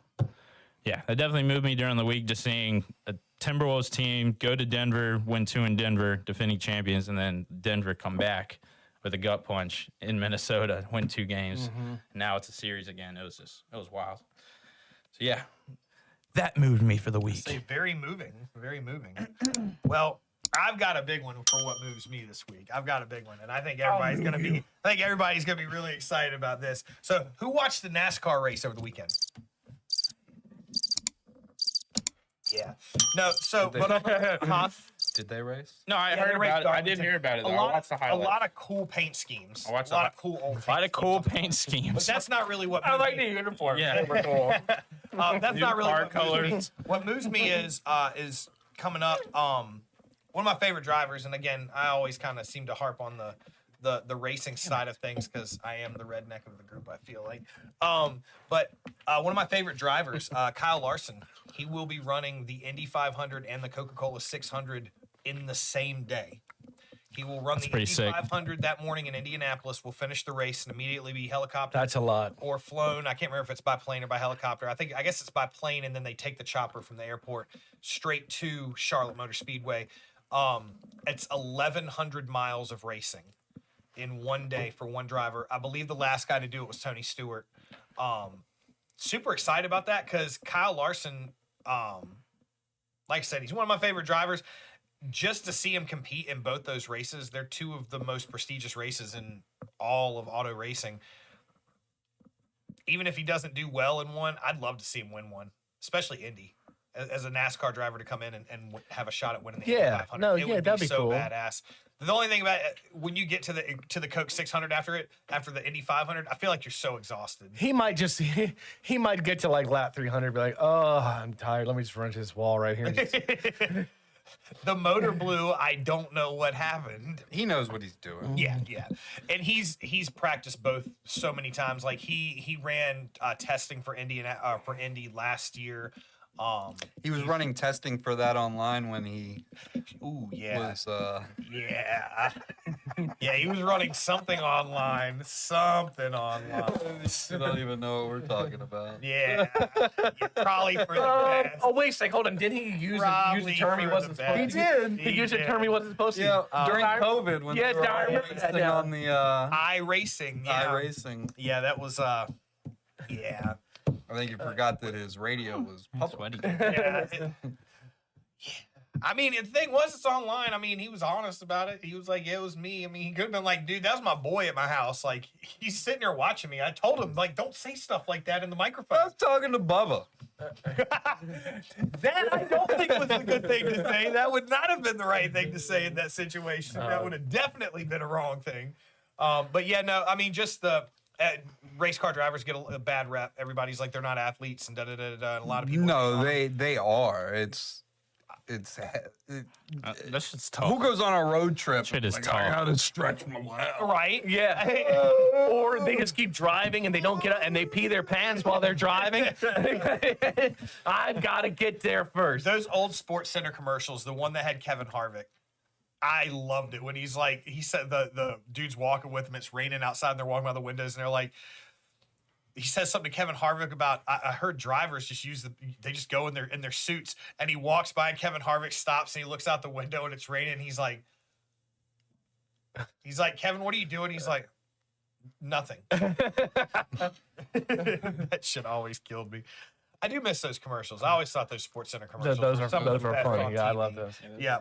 yeah, that definitely moved me during the week, just seeing a Timberwolves team go to Denver, win 2 in Denver, defending champions, and then Denver come back with a gut punch in Minnesota, win 2 games. Now it's a series again. It was wild. So, yeah, that moved me for the week. Say very moving, very moving. Well, I've got a big one for what moves me this week. I've got a big one, and I think everybody's gonna be really excited about this. So, who watched the NASCAR race over the weekend? Yeah. No. So, Did they race? No, I Yeah, heard they raced about it. I Darlington. did hear about it. a Though. I watched the a highlights. lot of cool paint schemes. I watched a lot the of cool old. A lot of cool schemes. paint But schemes. that's not really what. I moved like me. the uniform. Yeah. Super cool. That's not really car what moves me. colors. What moves me is coming up. One of my favorite drivers, and again, I always kind of seem to harp on the racing side of things because I am the redneck of the group. I feel like, but one of my favorite drivers, Kyle Larson, he will be running the Indy 500 and the Coca-Cola 600 in the same day. He will run the pretty Indy sick. 500 that morning in Indianapolis. Will finish the race and immediately be helicoptered That's a lot. or flown. I can't remember if it's by plane or by helicopter. I guess it's by plane, and then they take the chopper from the airport straight to Charlotte Motor Speedway. It's 1,100 miles of racing in one day for one driver. I believe the last guy to do it was Tony Stewart. Super excited about that because Kyle Larson, like I said, he's one of my favorite drivers. Just to see him compete in both those races, they're 2 of the most prestigious races in all of auto racing. Even if he doesn't do well in one, I'd love to see him win one, especially Indy. As a NASCAR driver to come in and have a shot at winning the Indy 500. No, It yeah, would that'd be so cool. badass. The only thing about it, when you get to the Coke 600 after the Indy 500, I feel like you're so exhausted. He might just he might get to like lap 300, be like, oh, I'm tired. Let me just run to this wall right here. And just, The motor blew. I don't know what happened. He knows what he's doing. Yeah, and he's practiced both so many times. Like he ran testing for Indy last year. He was running testing for that online when he Ooh, yeah. was. Yeah. Yeah, he was running something online. I don't even know what we're talking about. Yeah. Yeah, probably for the best. oh wait a sec, hold on. Didn't he use the term he for wasn't the supposed to? best. He used a term he wasn't supposed to. Yeah, during I- COVID when Yes, they were I all remember that racing now. on the iRacing. Yeah. iRacing. Yeah, that was yeah. think you forgot that his radio was public. Yeah. I mean, the thing was, it's online. I mean, he was honest about it. He was like, yeah, it was me. I mean, he could have been like, dude, that was my boy at my house. Like, he's sitting there watching me. I told him, like, don't say stuff like that in the microphone. I was talking to Bubba. That I don't think was a good thing to say. That would not have been the right thing to say in that situation. That would have definitely been a wrong thing. But yeah, no, I mean, just the race car drivers get a bad rep. Everybody's like, they're not athletes and da-da-da-da. A lot of people. No, they are. That's just tough. Who goes on a road trip? Shit is like, tough. I gotta stretch my leg. Right? Yeah. Or they just keep driving and they don't get up and they pee their pants while they're driving. I've got to get there first. Those old Sports Center commercials, the one that had Kevin Harvick, I loved it when he said the dude's walking with him, it's raining outside and they're walking by the windows and they're like, he says something to Kevin Harvick about, I heard drivers just they just go in their suits, and he walks by and Kevin Harvick stops and he looks out the window and it's raining and he's like, Kevin, what are you doing? He's like, nothing. That shit always killed me. I do miss those commercials. I always thought those Sports Center commercials. Those were are some of the funny. best on Yeah, I TV. love those. Yeah.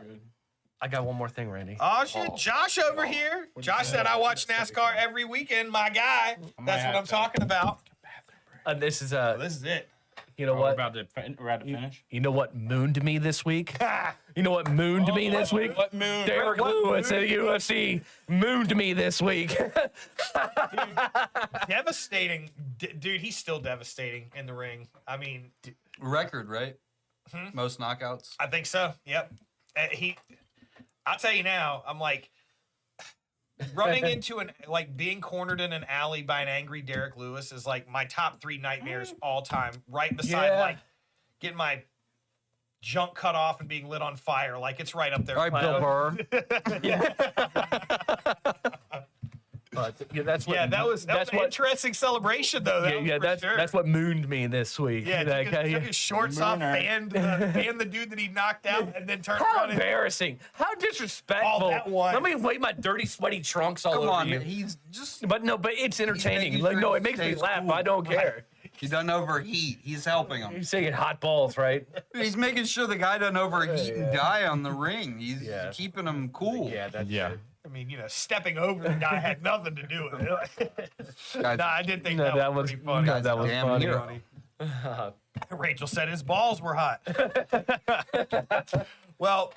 I got one more thing, Randy. Oh shit, Josh over here. Josh said I watch NASCAR every weekend. My guy. That's what I'm talking about. This is This is it. you know We're what? about to finish. You know what mooned me this week? You know what mooned me this week? What moon? Derek Lewis at UFC mooned me this week. Devastating, dude. He's still devastating in the ring. I mean, Record, right? Most knockouts. I think so. Yep. I'll tell you now. I'm like running into being cornered in an alley by an angry Derek Lewis is like my top 3 nightmares all time. Right beside Yeah. getting my junk cut off and being lit on fire. Like it's right up there. All right, Bill Burr. But yeah, that's what. That was an interesting celebration though. That's what mooned me this week. Yeah, Like, took his shorts off, fanned the dude that he knocked out, and then turned how around and embarrassing! How disrespectful! Oh, that one. Let me wipe my dirty, sweaty trunks all Come over on, you. man. He's just. But it's entertaining. making Like sure no, he it makes me stays laugh. cool. But I don't care. He doesn't overheat. He's helping him. You're saying hot balls, right? He's making sure the guy doesn't overheat and die on the ring. He's Yeah. keeping him cool. That's Yeah. I mean, stepping over the guy had nothing to do with it. Guys, I did think No, that was pretty funny. that was damn funny. hero. Rachel said his balls were hot. Well,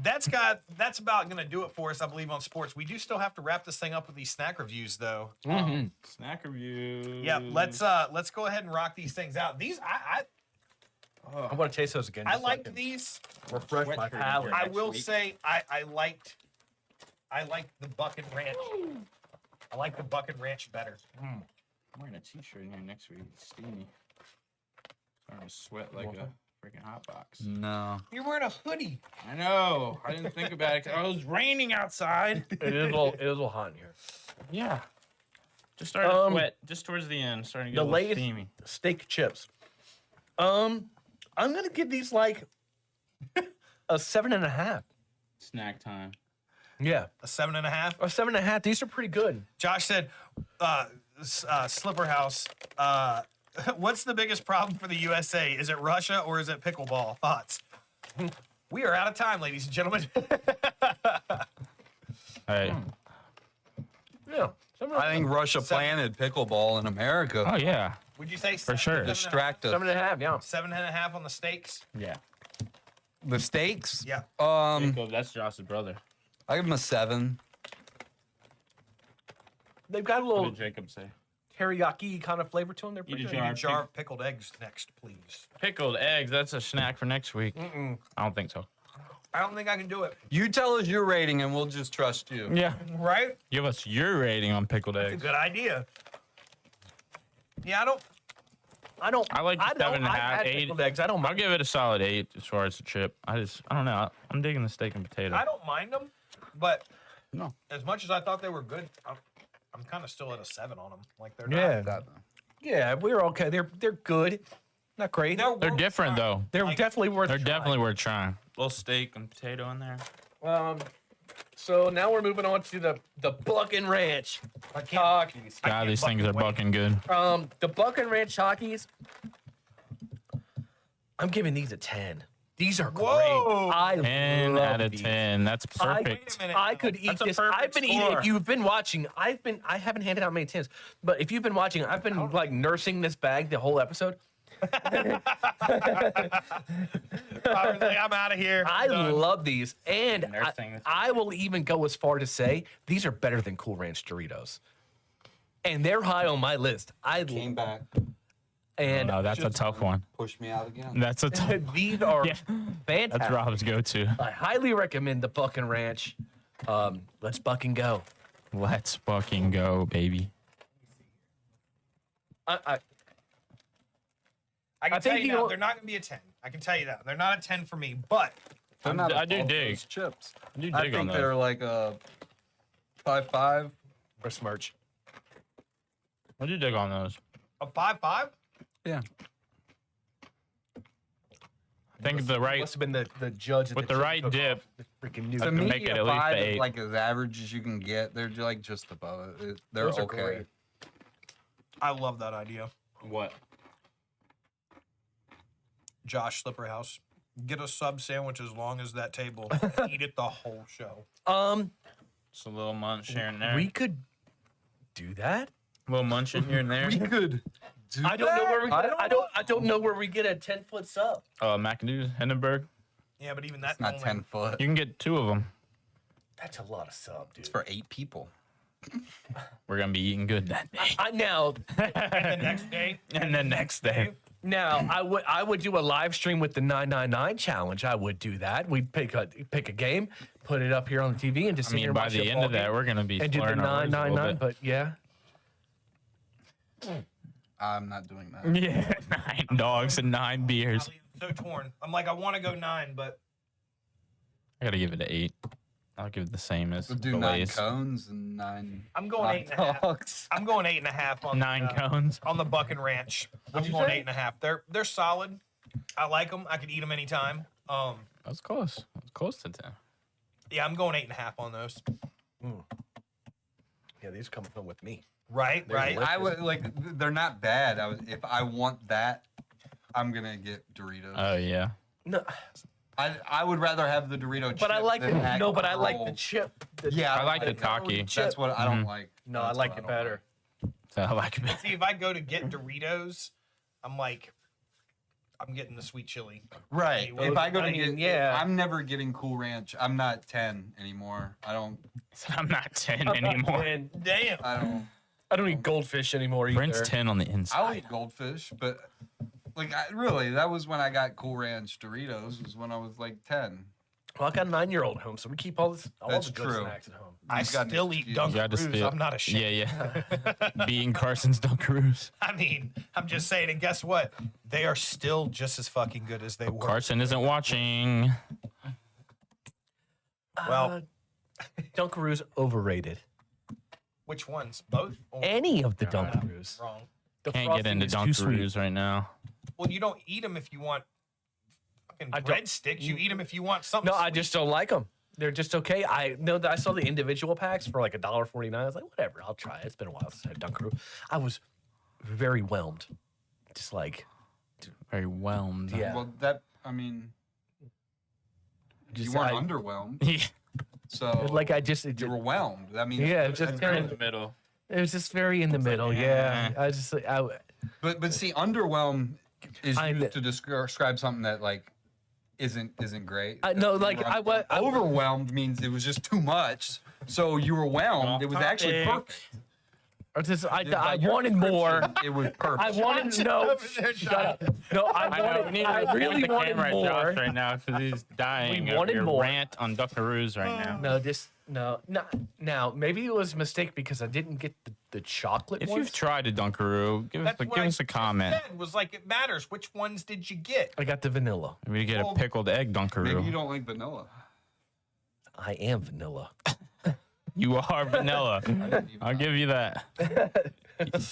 that's about going to do it for us, I believe, on sports. We do still have to wrap this thing up with these snack reviews, though. Snack review. Yeah, let's go ahead and rock these things out. These I want to taste those again. just so liked can these. refresh my palate. I will say I liked the Bucket Ranch. I like the Bucket Ranch better. I'm wearing a t-shirt in here next week. It's steamy. Starting to sweat like a freaking hot box. No. You're wearing a hoodie. I know. I didn't think about it 'cause it was raining outside. It is a little hot in here. Yeah. Just started to sweat just towards the end. Starting to get The a little latest steamy. steak chips. I'm gonna give these like a 7.5. Snack time. Yeah, A 7.5. a 7.5. These are pretty good. Josh said, Slipper House, what's the biggest problem for the USA? Is it Russia or is it pickleball? Thoughts? We are out of time, ladies and gentlemen. Hey. Yeah, I think Russia planted pickleball in America. Oh yeah. Would you say For sure. Distract us. 7.5. Yeah. 7.5 on the steaks? Yeah. The steaks? Yeah. Jacob, that's Josh's brother. I give him a 7. They've got a What little did Jacob say? teriyaki kind of flavor to them. They're You pretty did good. jar- Need a jar of pickled eggs next, please. Pickled eggs. That's a snack for next week. I don't think so. I don't think I can do it. You tell us your rating and we'll just trust you. Yeah. Right? Give us your rating on pickled It's a eggs. good idea. Yeah, I don't. I like the I don't- 7.5, I've had 8. pickled eggs. I don't I'll mind. give it a solid 8 as far as the chip. I don't know. I'm digging the steak and potato. I don't mind them, but No. as much as I thought they were good, I'm kind of still at a 7 on them. Like they're Yeah. not. Yeah, we're okay. They're good. Not great. They're worth different trying. though. They're like- definitely worth. They're trying. definitely worth trying. Little steak and potato in there. So now we're moving on to the Buckin' Ranch Hockeys. God, these things are bucking good. The Buckin' Ranch Hockeys. I'm giving these a 10. These are Whoa. great. I 10 love out of these. 10. That's I, perfect. I could eat That's a this. I've perfect been eating. score. If you've been watching, I haven't handed out many tins, but if you've been watching, I've been like nursing this bag the whole episode. I was like, I'm out of here. I Done. love these, and Nursing this I will even go as far to say these are better than Cool Ranch Doritos, and they're high on my list. Came back, And No, that's a tough one. pushed me out again. That's a tough. these are Yeah. fantastic. That's Rob's go-to. I highly recommend the Buckin' Ranch. Let's buck and go. Let's fucking go, baby. I can I tell think you you now, know- they're not going to be a 10. I can tell you that. They're not a 10 for me, but They're not I do above dig. those chips. I do I dig on think those. they're like a 5.5. For Smirch. I do dig on those. a 5.5? Yeah. I think the right Must have been the judge. at with the chip right cook-off. dip. The freaking new. To to me, make it a at least 5 a is 8. like as average as you can get. They're like just above it. They're Those are okay. great. I love that idea. What? Josh Slipperhouse. Get a sub sandwich as long as that table. And eat it the whole show. Just a little munch here and there. We could do that. A little munching here and there. Good. I don't know where we get. I don't know where we get a 10-foot sub. McAdoo's, Hindenburg. Yeah, but even that's It's not only- 10 foot. You can get 2 of them. That's a lot of sub, dude. It's for 8 people. We're gonna be eating good that day. Now, The next day. And the next day. I would do a live stream with the 999 challenge. I would do that. We'd pick a game, put it up here on the TV, and just I sit here mean, and by watch the a end ball of that, game we're gonna be and do the slurring our words a little 999. bit. But yeah, I'm not doing that. Yeah, 9 dogs and 9 beers. I'm so torn. I'm like, I want to go 9, but I gotta give it an 8. I'll give it the same as We'll do the 9 Lay's. cones and 9 I'm going hot 8.5. dogs. I'm going 8.5 on 9 the, cones. on the Buckin' Ranch. I'm you going say? 8.5. They're solid. I like them. I could eat them anytime. That's close. That's close to 10. Yeah, I'm going 8.5 on those. yeah, these come from with me. Right, right. lit. I would like. They're not bad. If I want that, I'm gonna get Doritos. Oh yeah. No, I would rather have the Dorito chip. but I like than the that but I like the roll. chip. Yeah, I like the it. Taki. That's what I don't like. No, I That's like what it don't better. So I like it. See, if I go to get Doritos, I'm like, I'm getting the sweet chili. Right. Those- If I go I to mean, get, yeah. I'm never getting Cool Ranch. I'm not 10 anymore. I don't. I'm not 10 anymore. And Damn. I don't eat goldfish anymore either. Brent's 10 on the I'll inside. eat goldfish, but like really, that was when I got Cool Ranch Doritos. Was when I was like 10. Well, I got a 9-year-old at home, so we keep all That's the good true. snacks at home. I You've got an still eat excuse. You gotta Dunkaroos. steal- I'm not ashamed. Yeah, yeah. Being Carson's Dunkaroos. I mean, I'm just saying, and guess what? They are still just as fucking good as they were. Carson isn't watching. Well, Dunkaroos overrated. which ones? Both? Or- Any of the Dunkaroos. Wrong. The Can't get frosting into is too sweet. Dunkaroos right now. Well, you don't eat them if you want fucking I don't- breadsticks. You eat them if you want something. No, I sweet. just don't like them. They're just okay. I know that I saw the individual packs for like $1.49. I was like, whatever, I'll try it. It's been a while since I had Dunkaroo. I was very whelmed. Just like, Very whelmed. yeah. Well, that I mean, Just, you weren't I- underwhelmed, Yeah. so like I just, you were whelmed. That means yeah, it's just good. kinda- in the middle. it was just very in the middle. Yeah. I just, But see, underwhelm is I used kn- to describe something that like isn't great. no, like, You were I wa- I- overwhelmed means it was just too much. So you were whelmed. It was actually Topic. perfect. I By your wanted more. description, It was perfect. I wanted no. Shut up. No, I really the wanted camera at more. Josh right now because he's dying. We of wanted your more. rant on Dunkaroos right now. No, now maybe it was a mistake because I didn't get the chocolate If ones. you've tried a Dunkaroo, give us That's what give I us a comment. said, was like, it matters. Which ones did you get? I got the vanilla. Maybe get a Well, pickled egg Maybe you Dunkaroo. don't like vanilla. I am vanilla. You are vanilla. I'll give you that.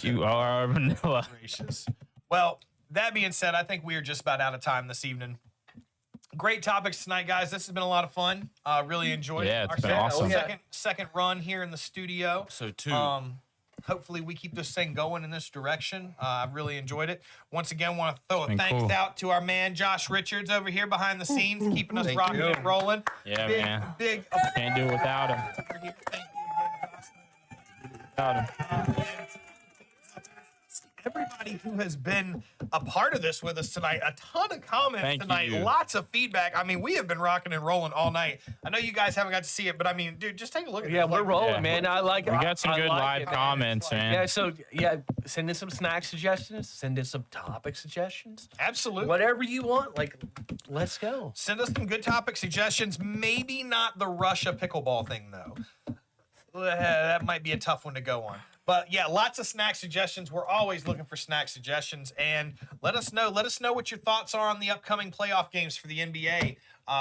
You are vanilla. Gracious. Well, that being said, I think we are just about out of time this evening. Great topics tonight, guys. This has been a lot of fun. Really enjoyed Yeah, it. it's been awesome. Second run here in the studio. So 2. Hopefully we keep this thing going in this direction. I've really enjoyed it. Once again, want to throw a been thanks cool. out to our man Josh Richards over here behind the scenes, keeping us rocking and rolling. Yeah, big, man. Big. Can't do it without him. Thank you again, Josh. Without him. Everybody who has been a part of this with us tonight, a ton of comments Thank tonight, you. lots of feedback. I mean, we have been rocking and rolling all night. I know you guys haven't got to see it, but I mean, dude, just take a look at Yeah, this. we're Like, rolling, Yeah. man. I like it. We got some I good like live it, man. comments, man. Yeah, so send in some snack suggestions, send in some topic suggestions. Absolutely. Whatever you want, like, let's go. Send us some good topic suggestions. Maybe not the Russia pickleball thing, though. That might be a tough one to go on. But yeah, lots of snack suggestions. We're always looking for snack suggestions. And let us know what your thoughts are on the upcoming playoff games for the NBA.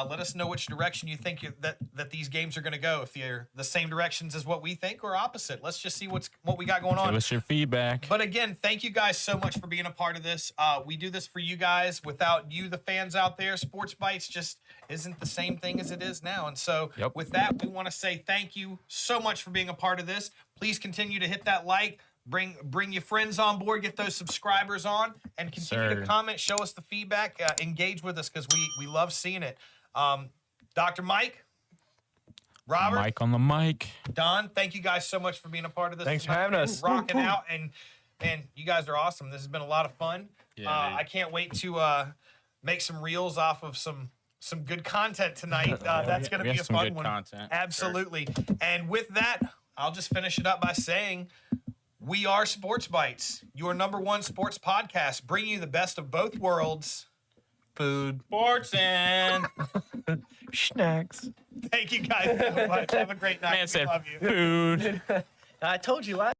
Let us know which direction you think that these games are going to go. If they're the same directions as what we think or opposite. Let's just see what we got going on. Give us your feedback. But again, thank you guys so much for being a part of this. We do this for you guys. Without you, the fans out there, Sports Bites just isn't the same thing as it is now. And so with that, we want to say thank you so much for being a part of this. Please continue to hit that like. Bring your friends on board, get those subscribers on, and continue to comment, show us the feedback, engage with us because we love seeing it. Dr. Mike, Robert, Mike on the mic. Don, thank you guys so much for being a part of this. Thanks for tonight. having us. Rocking out, and you guys are awesome. This has been a lot of fun. Yeah, I can't wait to make some reels off of some good content tonight. That's going to We be have a some fun good one. content. Absolutely. And with that, I'll just finish it up by saying we are Sports Bites, your #1 sports podcast, bringing you the best of both worlds. Food. Sports and Snacks. thank you guys so much. Have a great night. Man We said love you. food. I told you last.